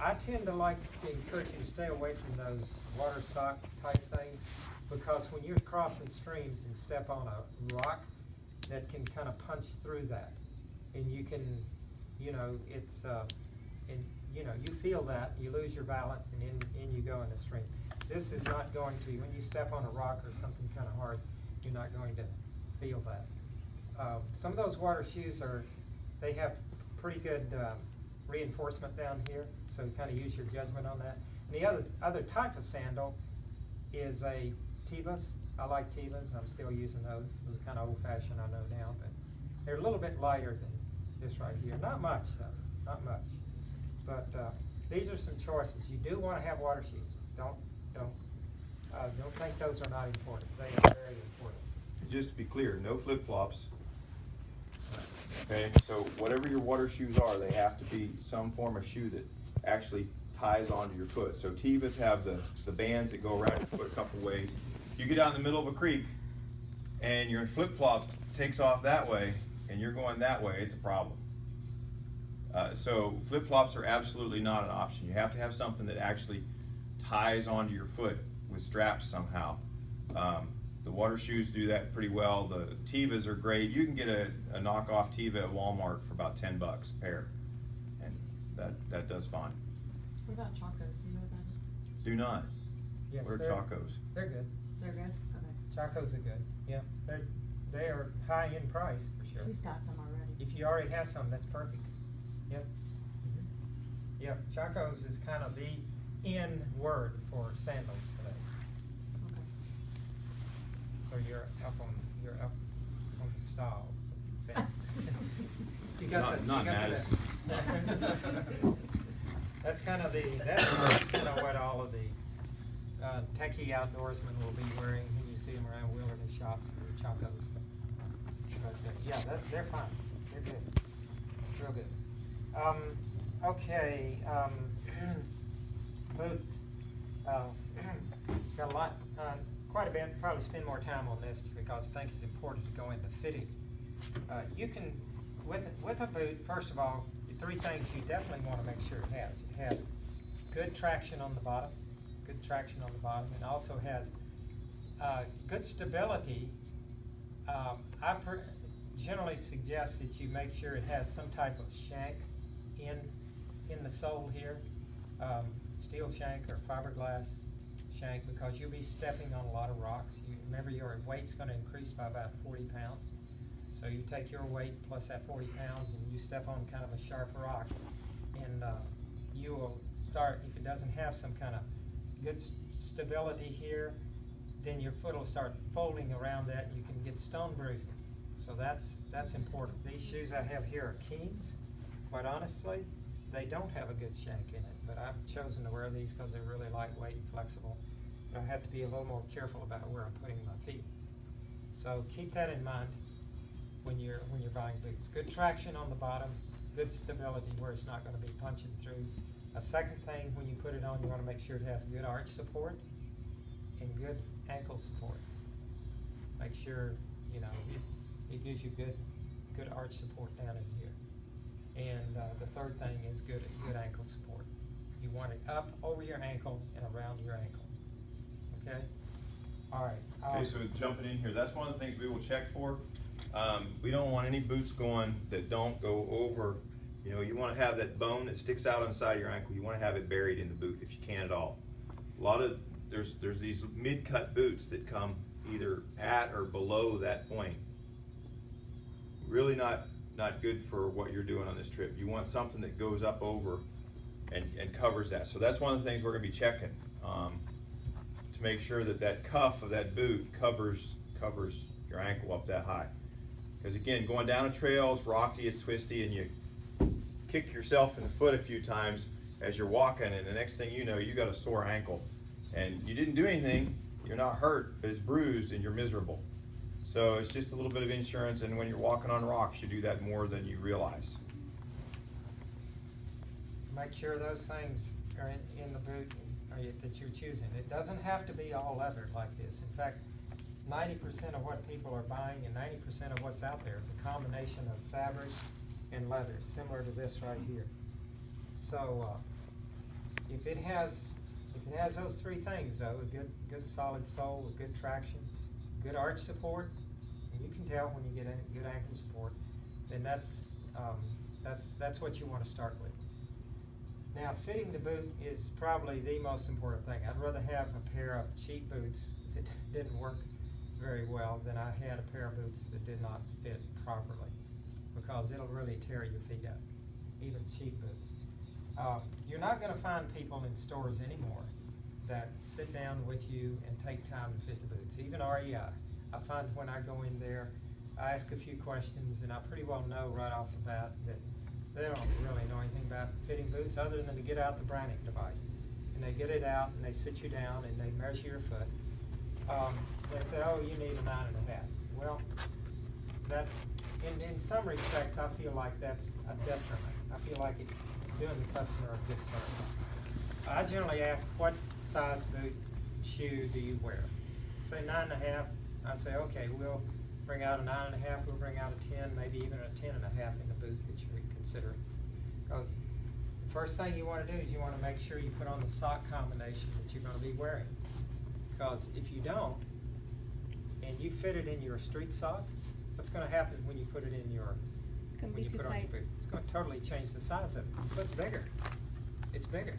I tend to like to encourage you to stay away from those water sock type things, because when you're crossing streams and step on a rock, that can kind of punch through that, and you can, it's, and you feel that, you lose your balance, and in you go in the stream. This is not going to, when you step on a rock or something kind of hard, you're not going to feel that. Some of those water shoes they have pretty good reinforcement down here, so you kind of use your judgment on that. And the other type of sandal is a Tevas. I like Tevas. I'm still using those. Those are kind of old-fashioned, I know now, but they're a little bit lighter than this right here. Not much, though. Not much. But these are some choices. You do want to have water shoes. Don't think those are not important. They are very important. Just to be clear, no flip-flops. Okay, so whatever your water shoes are, they have to be some form of shoe that actually ties onto your foot. So Tevas have the bands that go around your foot a couple ways. You get out in the middle of a creek and your flip-flop takes off that way and you're going that way, it's a problem. So flip-flops are absolutely not an option. You have to have something that actually ties onto your foot with straps somehow. The water shoes do that pretty well. The Tevas are great. You can get a knockoff Teva at Walmart for about $10 a pair, and that does fine. What about Chacos? Do you know what that is? Do not. Yes, What are Chacos? They're good. They're good? Okay. Chacos are good. Yeah, they are high in price for sure. She's got some already. If you already have some, that's perfect. Yep. Yeah, Chacos is kind of the in word for sandals today. Okay. So you're up on the style. You got Not Madison. That's kind of what all of the techie outdoorsmen will be wearing when you see them around wilderness shops and Chacos. But yeah, they're fine. They're good. It's real good. Okay. Boots. Got a lot, quite a bit. Probably spend more time on this because I think it's important to go into fitting. You can, with a boot, first of all, the 3 things you definitely want to make sure it has. It has good traction on the bottom, and also has good stability. I generally suggest that you make sure it has some type of shank in the sole here. steel shank or fiberglass shank, because you'll be stepping on a lot of rocks. You remember your weight's gonna increase by about 40 pounds. So you take your weight plus that 40 pounds and you step on kind of a sharp rock, and you will start, if it doesn't have some kind of good stability here, then your foot will start folding around that and you can get stone bruising. So that's important. These shoes I have here are Keens. Quite honestly, they don't have a good shank in it, but I've chosen to wear these because they're really lightweight and flexible. But I have to be a little more careful about where I'm putting my feet. So keep that in mind when you're buying boots. Good traction on the bottom, good stability where it's not going to be punching through. A second thing, when you put it on, you want to make sure it has good arch support and good ankle support. Make sure, you know, it gives you good arch support down in here. And the third thing is good ankle support. You want it up over your ankle and around your ankle. Okay? All right. Okay, so jumping in here, that's one of the things we will check for. We don't want any boots going that don't go over, you know, you want to have that bone that sticks out on the side of your ankle, you want to have it buried in the boot if you can at all. There's these mid-cut boots that come either at or below that point. Really not good for what you're doing on this trip. You want something that goes up over and covers that. So that's one of the things we're going to be checking to make sure that that cuff of that boot covers your ankle up that high. Because again, going down a trail, it's rocky, it's twisty, and you kick yourself in the foot a few times as you're walking, and the next thing you know, you got a sore ankle. And you didn't do anything, you're not hurt, but it's bruised and you're miserable. So it's just a little bit of insurance, and when you're walking on rocks, you do that more than you realize. So make sure those things are in the boot that you're choosing. It doesn't have to be all leather like this. In fact, 90% of what people are buying and 90% of what's out there is a combination of fabric and leather, similar to this right here. So if it has those three things though, a good solid sole with good traction, good arch support, and you can tell when you get good ankle support, then that's what you want to start with. Now, fitting the boot is probably the most important thing. I'd rather have a pair of cheap boots that didn't work very well than I had a pair of boots that did not fit properly, because it'll really tear your feet up, even cheap boots. You're not going to find people in stores anymore that sit down with you and take time to fit the boots. Even REI, I find when I go in there, I ask a few questions, and I pretty well know right off the bat that they don't really know anything about fitting boots other than to get out the branding device. And they get it out, and they sit you down, and they measure your foot. They say, oh, you need a 9.5. Well, that in some respects, I feel like that's a detriment. I feel like it's doing the customer a disservice. I generally ask, what size boot shoe do you wear? Say 9.5. I say, okay, we'll bring out a 9.5. We'll bring out a 10, maybe even a 10.5 in the boot that you're considering. Because the first thing you want to do is you want to make sure you put on the sock combination that you're going to be wearing. Because if you don't, and you fit it in your street sock, what's going to happen when you put it in your Can be too on your tight. boot? It's going to totally change the size of it. But it's bigger. It's bigger.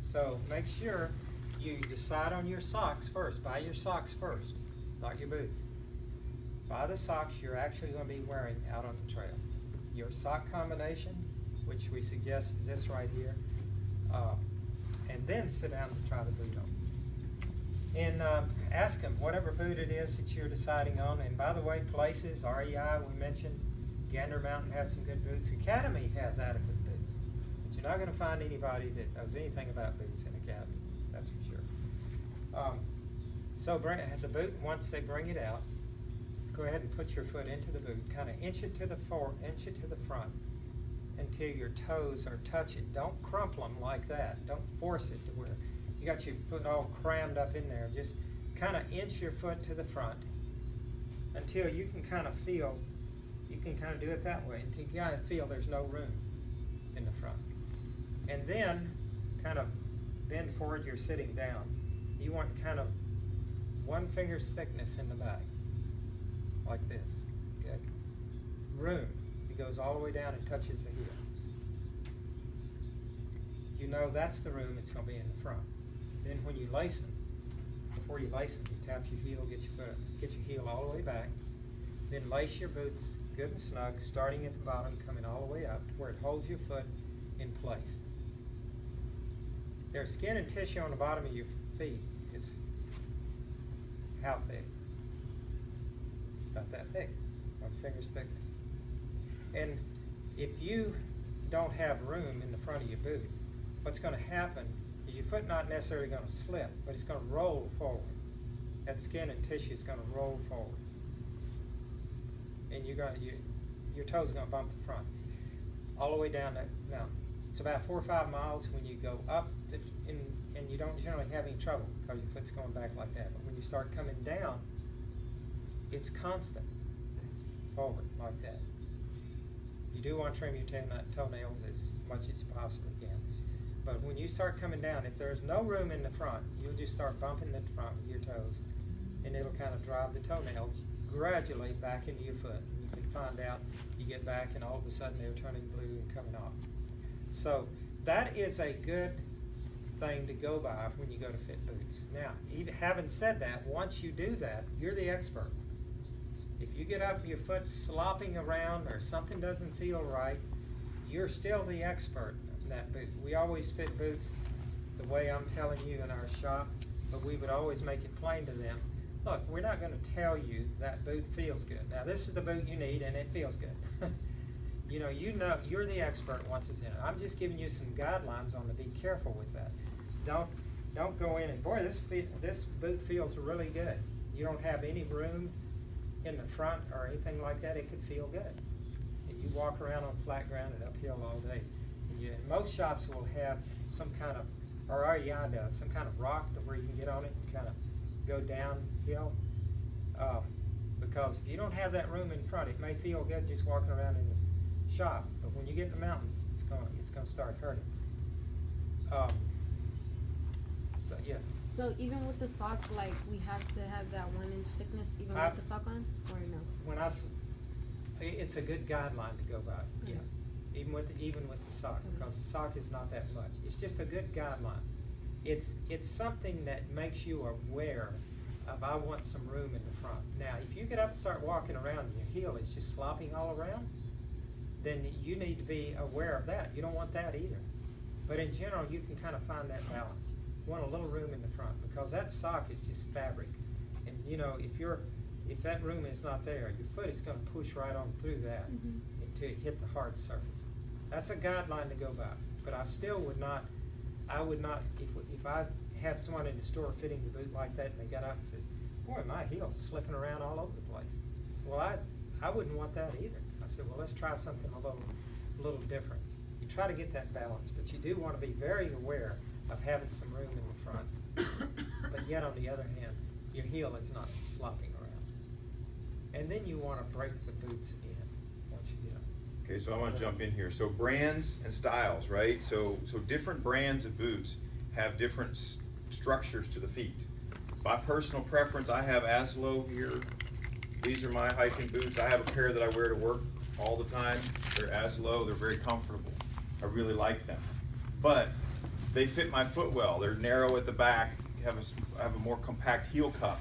So make sure you decide on your socks first. Buy your socks first, not your boots. Buy the socks you're actually going to be wearing out on the trail. Your sock combination, which we suggest is this right here, and then sit down and try the boot on. And ask them whatever boot it is that you're deciding on. And by the way, places, REI, we mentioned, Gander Mountain has some good boots. Academy has adequate boots. But you're not going to find anybody that knows anything about boots in Academy, that's for sure. So bring the boot, once they bring it out, go ahead and put your foot into the boot, kind of inch it to the front until your toes are touching. Don't crumple them like that. Don't force it to where you got your foot all crammed up in there. Just kind of inch your foot to the front until you can kind of feel, you can kind of do it that way until you kind of feel there's no room in the front. And then kind of bend forward, you're sitting down. You want kind of 1 finger's thickness in the back, like this. Good. Room. It goes all the way down and touches the heel. you know that's the room that's gonna be in the front. Then when you lace them, before you lace them, you tap your heel, get your heel all the way back. Then lace your boots good and snug, starting at the bottom, coming all the way up to where it holds your foot in place. There's skin and tissue on the bottom of your feet. It's how thick? About that thick, 1 finger's thickness. And if you don't have room in the front of your boot, what's going to happen is your foot not necessarily going to slip, but it's going to roll forward. That skin and tissue is going to roll forward. And your toes are going to bump the front. All the way down that. Now, it's about 4 or 5 miles when you go up, and you don't generally have any trouble because your foot's going back like that. But when you start coming down, it's constant forward like that. You do want to trim your toenails as much as you possibly can. But when you start coming down, if there's no room in the front, you'll just start bumping the front with your toes, and it'll kind of drive the toenails gradually back into your foot. And you can find out, you get back and all of a sudden they're turning blue and coming off. So that is a good thing to go by when you go to fit boots. Now, even having said that, once you do that, you're the expert. If you get up and your foot's slopping around or something doesn't feel right, you're still the expert in that boot. We always fit boots the way I'm telling you in our shop, but we would always make it plain to them. Look, we're not going to tell you that boot feels good. Now, this is the boot you need, and it feels good. You know, you're the expert once it's in it. I'm just giving you some guidelines on to be careful with that. Don't go in and, boy, this boot feels really good. You don't have any room in the front or anything like that, it could feel good. And you walk around on flat ground and uphill all day. And most shops will have some kind of, or REI does, some kind of rock where you can get on it and kind of go downhill. Because if you don't have that room in front, it may feel good just walking around in the shop, but when you get in the mountains, it's going to start hurting. So yes. So even with the sock, like we have to have that 1 inch thickness even with the sock on, or no? It's a good guideline to go by. Yeah. Even with the sock, because the sock is not that much. It's just a good guideline. It's something that makes you aware of, I want some room in the front. Now, if you get up and start walking around and your heel is just slopping all around, then you need to be aware of that. You don't want that either. But in general, you can kind of find that balance. You want a little room in the front because that sock is just fabric. And you know, if that room is not there, your foot is going to push right on through that until it hit the hard surface. That's a guideline to go by. But I still would not, if I have someone in the store fitting the boot like that and they got up and says, boy, my heel's slipping around all over the place. Well, I wouldn't want that either. I said, well, let's try something a little different. You try to get that balance, but you do want to be very aware of having some room in the front. But yet, on the other hand, your heel is not slopping around. And then you want to break the boots in once you get them. Okay, so I want to jump in here. So brands and styles, right? So different brands of boots have different structures to the feet. By personal preference, I have Aslo here. These are my hiking boots. I have a pair that I wear to work all the time. They're Aslo. They're very comfortable. I really like them. But they fit my foot well. They're narrow at the back. Have a more compact heel cup.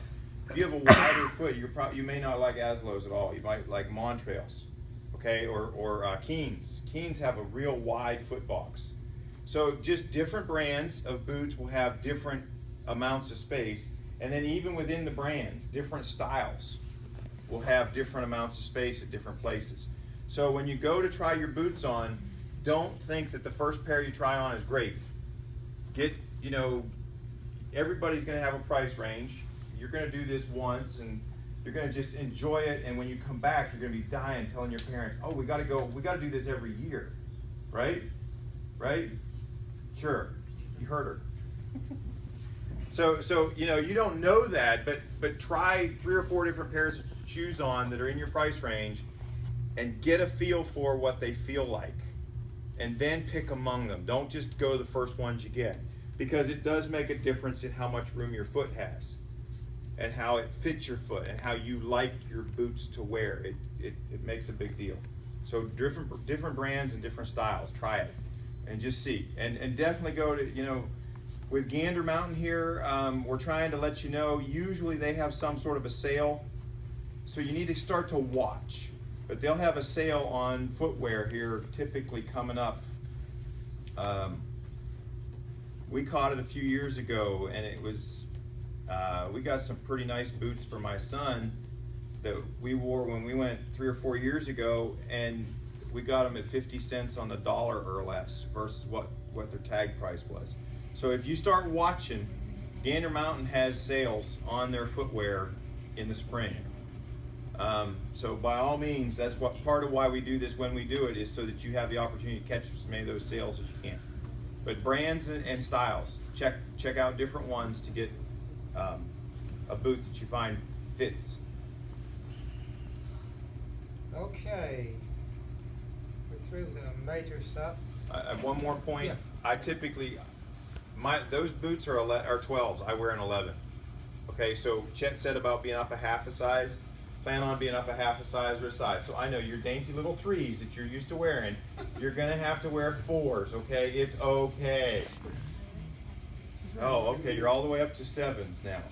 If you have a wider foot, you may not like Aslos at all. You might like Montrails, okay, or Keens. Keens have a real wide foot box. So just different brands of boots will have different amounts of space, and then even within the brands, different styles will have different amounts of space at different places. So when you go to try your boots on, don't think that the first pair you try on is great. Everybody's going to have a price range. You're going to do this once, and you're going to just enjoy it. And when you come back, you're going to be dying, telling your parents, "Oh, we got to do this every year," right? Right? Sure. You heard her. So you don't know that, but try 3 or 4 different pairs of shoes on that are in your price range, and get a feel for what they feel like, and then pick among them. Don't just go the first ones you get, because it does make a difference in how much room your foot has, and how it fits your foot, and how you like your boots to wear. It makes a big deal. So different brands and different styles. Try it, and just see. And definitely go to, you know, with Gander Mountain here, we're trying to let you know, usually they have some sort of a sale. So you need to start to watch. But they'll have a sale on footwear here typically coming up. We caught it a few years ago, and it was, we got some pretty nice boots for my son that we wore when we went 3 or 4 years ago, and we got them at 50 cents on the dollar or less versus what their tag price was. So if you start watching, Gander Mountain has sales on their footwear in the spring. So by all means, that's what part of why we do this when we do it, is so that you have the opportunity to catch as many of those sales as you can. But brands and styles, check out different ones to get a boot that you find fits. Okay. We're through the major stuff. I have one more point. Yeah. I typically, those boots are 12s. I wear an 11. Okay, so Chet said about being up a half a size. Plan on being up a half a size or a size. So I know your dainty little 3s that you're used to wearing, you're gonna have to wear 4s, okay? It's okay. Oh, okay, you're all the way up to 7s now.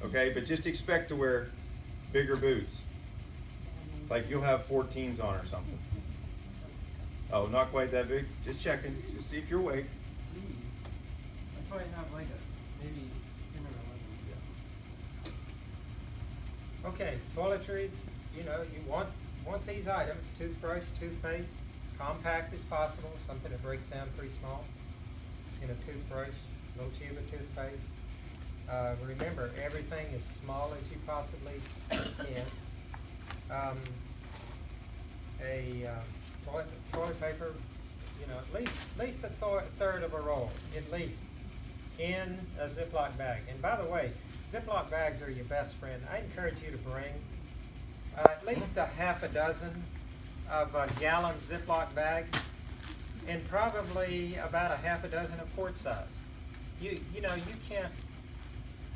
Okay, but just expect to wear bigger boots. Like you'll have 14s on or something. Oh, not quite that big? Just checking, just see if you're awake. Jeez. I probably have like maybe 10 or 11. Okay, toiletries, you know, you want these items: toothbrush, toothpaste, compact as possible, something that breaks down pretty small. In a toothbrush, little tube of toothpaste. Remember, everything as small as you possibly can. Toilet paper, you know, at least a third of a roll, at least, in a Ziploc bag. And by the way, Ziploc bags are your best friend. I encourage you to bring at least a half a dozen of gallon Ziploc bags, and probably about a half a dozen of quart size. You know,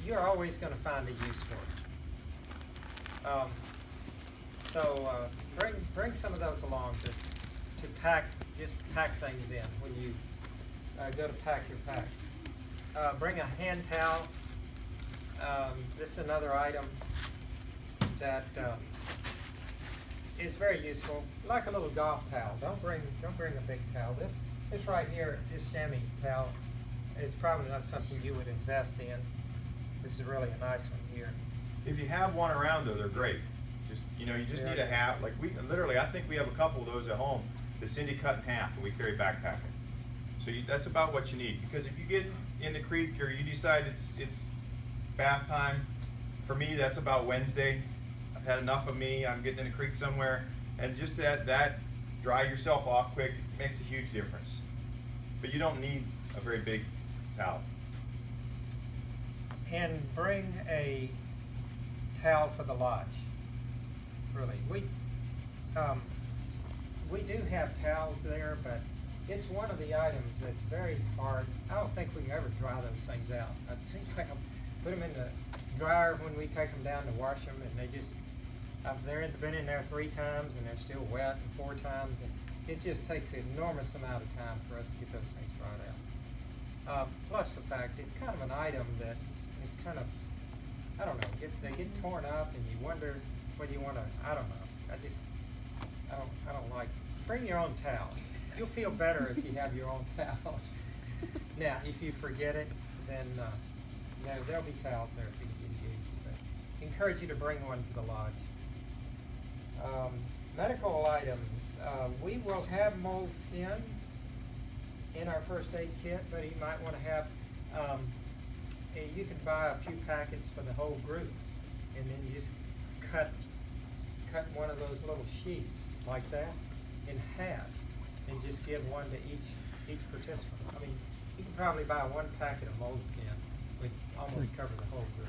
you're always going to find a use for it. So bring some of those along to just pack things in when you go to pack your pack. Bring a hand towel. This is another item that is very useful, like a little golf towel. Don't bring a big towel. This right here, this chamois towel, is probably not something you would invest in. This is really a nice one here. If you have one around though, they're great. Just, you know, you just need a half, like I think we have a couple of those at home that Cindy cut in half and we carry backpacking. So that's about what you need, because if you get in the creek or you decide it's bath time, for me that's about Wednesday. I've had enough of me, I'm getting in the creek somewhere, and just that dry yourself off quick makes a huge difference. But you don't need a very big towel. And bring a towel for the lodge. Really, we do have towels there, but it's one of the items that's very hard. I don't think we can ever dry those things out. It seems like I put them in the dryer when we take them down to wash them, and they just, they've been in there 3 times and they're still wet, and 4 times, and it just takes an enormous amount of time for us to get those things dried out. Plus the fact it's kind of an item that is kind of, I don't know, they get torn up, and you wonder whether you want to, I don't know. I don't like, bring your own towel. You'll feel better if you have your own towel. Now, if you forget it, then there'll be towels there if you can use. But encourage you to bring one for the lodge. Medical items. We will have moleskin in our first aid kit, but you might want to have, you can buy a few packets for the whole group, and then you just cut one of those little sheets like that in half, and just give one to each participant. I mean, you can probably buy 1 packet of moleskin, would almost cover the whole group.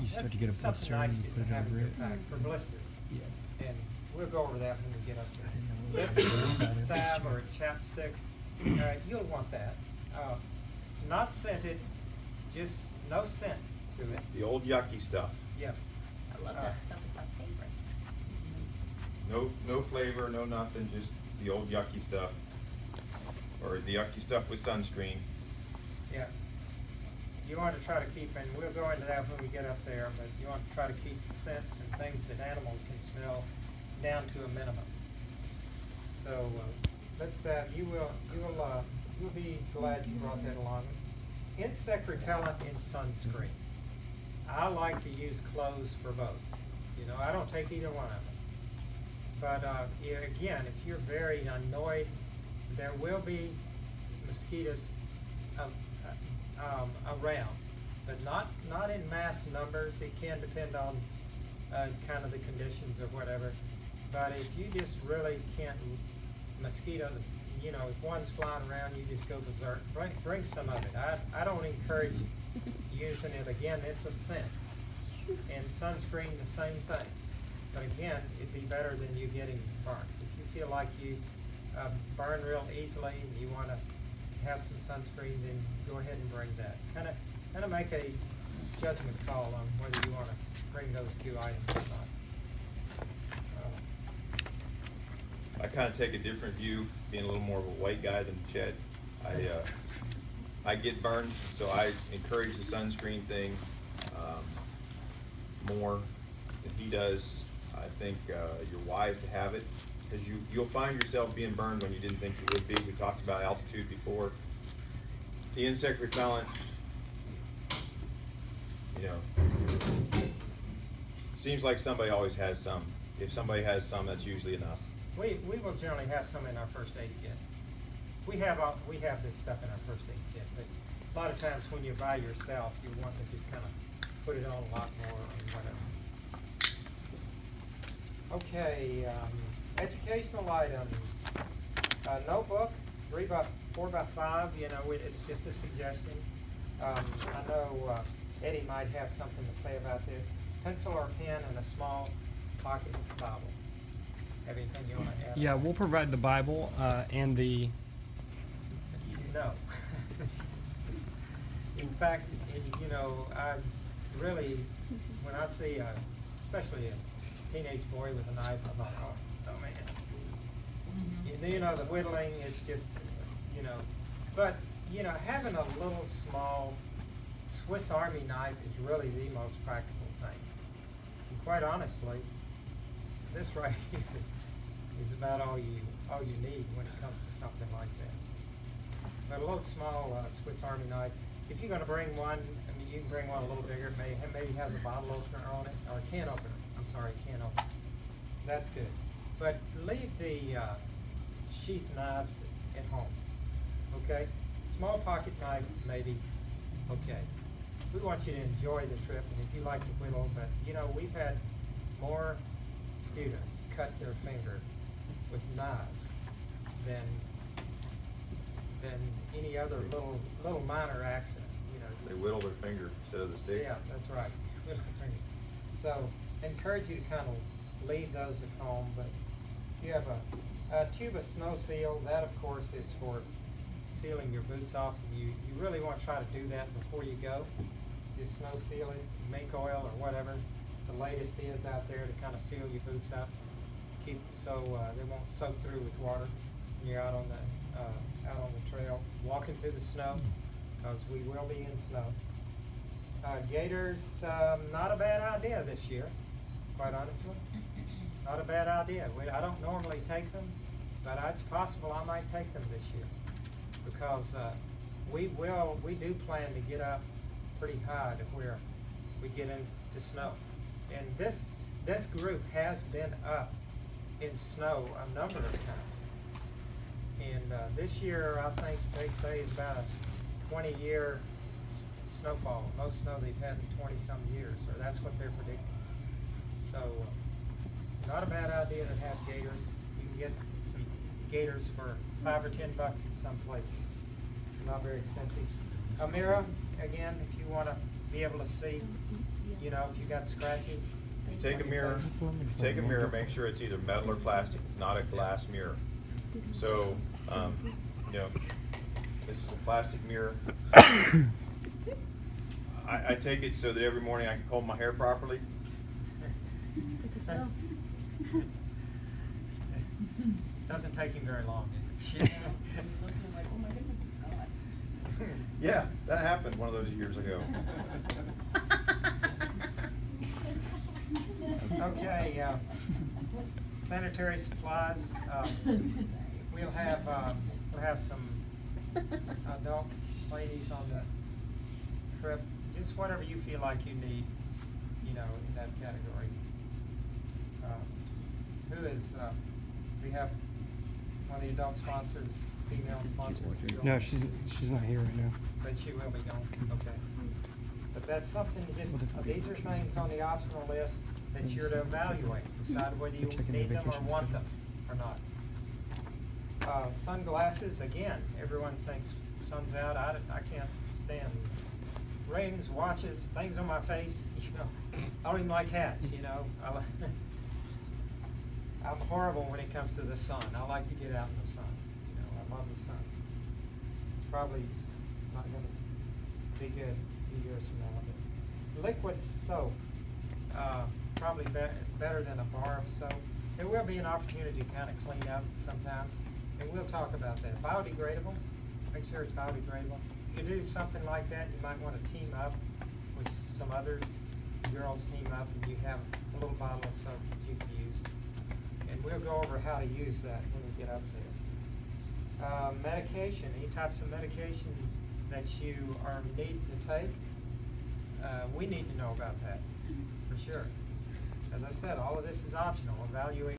You start That's to get a something blister nice and you just put to it have in over your it. pack for blisters. Yeah. And we'll go over that when we get up there. I If didn't you know use that. a salve or a chapstick, you'll want that. Not scented, just no scent to it. The old yucky stuff. Yeah. I love that stuff. It's my favorite. No flavor, no nothing, just the old yucky stuff, or the yucky stuff with sunscreen. Yeah. You want to try to keep, and we'll go into that when we get up there, but you want to try to keep scents and things that animals can smell down to a minimum. So, let's, you'll be glad you brought that along. Insect repellent and sunscreen. I like to use clothes for both. You know, I don't take either one of them. But, yeah, again, if you're very annoyed, there will be mosquitoes around, but not in mass numbers. It can depend on kind of the conditions or whatever. But if you just really can't mosquito, you know, if one's flying around, you just go berserk. Bring some of it. I don't encourage using it. Again, it's a scent, and sunscreen the same thing. But again, it'd be better than you getting burnt. If you feel like you burn real easily and you want to have some sunscreen, then go ahead and bring that. Kind of make a judgment call on whether you want to bring those two items or not. I kind of take a different view, being a little more of a white guy than Chet. I get burned, so I encourage the sunscreen thing more than he does. I think you're wise to have it, because you'll find yourself being burned when you didn't think you would be. We talked about altitude before. The insect repellent, you know, seems like somebody always has some. If somebody has some, that's usually enough. We will generally have some in our first aid kit. We have this stuff in our first aid kit, but a lot of times when you're by yourself, you want to just kind of put it on a lot more or whatever. Okay, educational items. Notebook, 4x5. You know, it's just a suggestion. I know Eddie might have something to say about this. Pencil or pen and a small pocket Bible. Have anything you want to add? Yeah, we'll provide the Bible and the. No. In fact, you know, I really, when I see, especially a teenage boy with a knife, I'm like, oh man. You know, the whittling is just, you know, but, you know, having a little small Swiss Army knife is really the most practical thing. And quite honestly, this right here is about all you need when it comes to something like that. But a little small Swiss Army knife. If you're going to bring one, I mean, you can bring one a little bigger. Maybe has a bottle opener on it, or a can opener. I'm sorry, can opener. That's good. But leave the sheath knives at home. Okay? Small pocket knife, maybe. Okay. We want you to enjoy the trip, and if you like to whittle, but you know, we've had more students cut their finger with knives than any other little minor accident. You know, They just, whittle their finger instead of the stick. yeah, that's right. Whittle their finger. So, encourage you to kind of leave those at home. But you have a tube of snow seal. That, of course, is for sealing your boots off. And you really want to try to do that before you go. Just snow seal it, mink oil or whatever the latest is out there to kind of seal your boots up. Keep so they won't soak through with water when you're out on the trail, walking through the snow, because we will be in snow. Gators, not a bad idea this year, quite honestly. Not a bad idea. I don't normally take them, but it's possible I might take them this year, because we do plan to get up pretty high to where we get into snow. And this group has been up in snow a number of times. And this year, I think they say is about a 20-year snowfall, most snow they've had in 20-some years, or that's what they're predicting. So, not a bad idea to have gators. You can get some gators for $5 or $10 at some places. Not very expensive. A mirror, again, if you want to be able to see, you know, if you got scratches. If you take a mirror, make sure it's either metal or plastic. It's not a glass mirror. So, you know, this is a plastic mirror. I take it so that every morning I can comb my hair properly. Doesn't take him very long. Looking like, oh my goodness, it's gone. Yeah, that happened one of those years ago. Okay, sanitary supplies, we'll have some adult ladies on the trip, just whatever you feel like you need, you know, in that category. Who is, we have one of the adult sponsors, female sponsors? who No, don't- she's not here right now. But she will be gone, okay. But that's something, just, these are things on the optional list that you're to evaluate, decide whether you Checking the need them or vacation want them schedules. or not. Sunglasses, again, everyone thinks sun's out, I can't stand rings, watches, things on my face, you know. I don't even like hats, you know. I'm horrible when it comes to the sun. I like to get out in the sun, you know, I love the sun. It's probably not gonna be good a few years from now, but liquid soap, probably better than a bar of soap. There will be an opportunity to kind of clean up sometimes, and we'll talk about that. Biodegradable, make sure it's biodegradable. You can do something like that, you might want to team up with some others. Girls team up and you have a little bottle of soap that you can use. And we'll go over how to use that when we get up there. Medication, any types of medication that you are need to take, we need to know about that, for sure. As I said, all of this is optional. Evaluate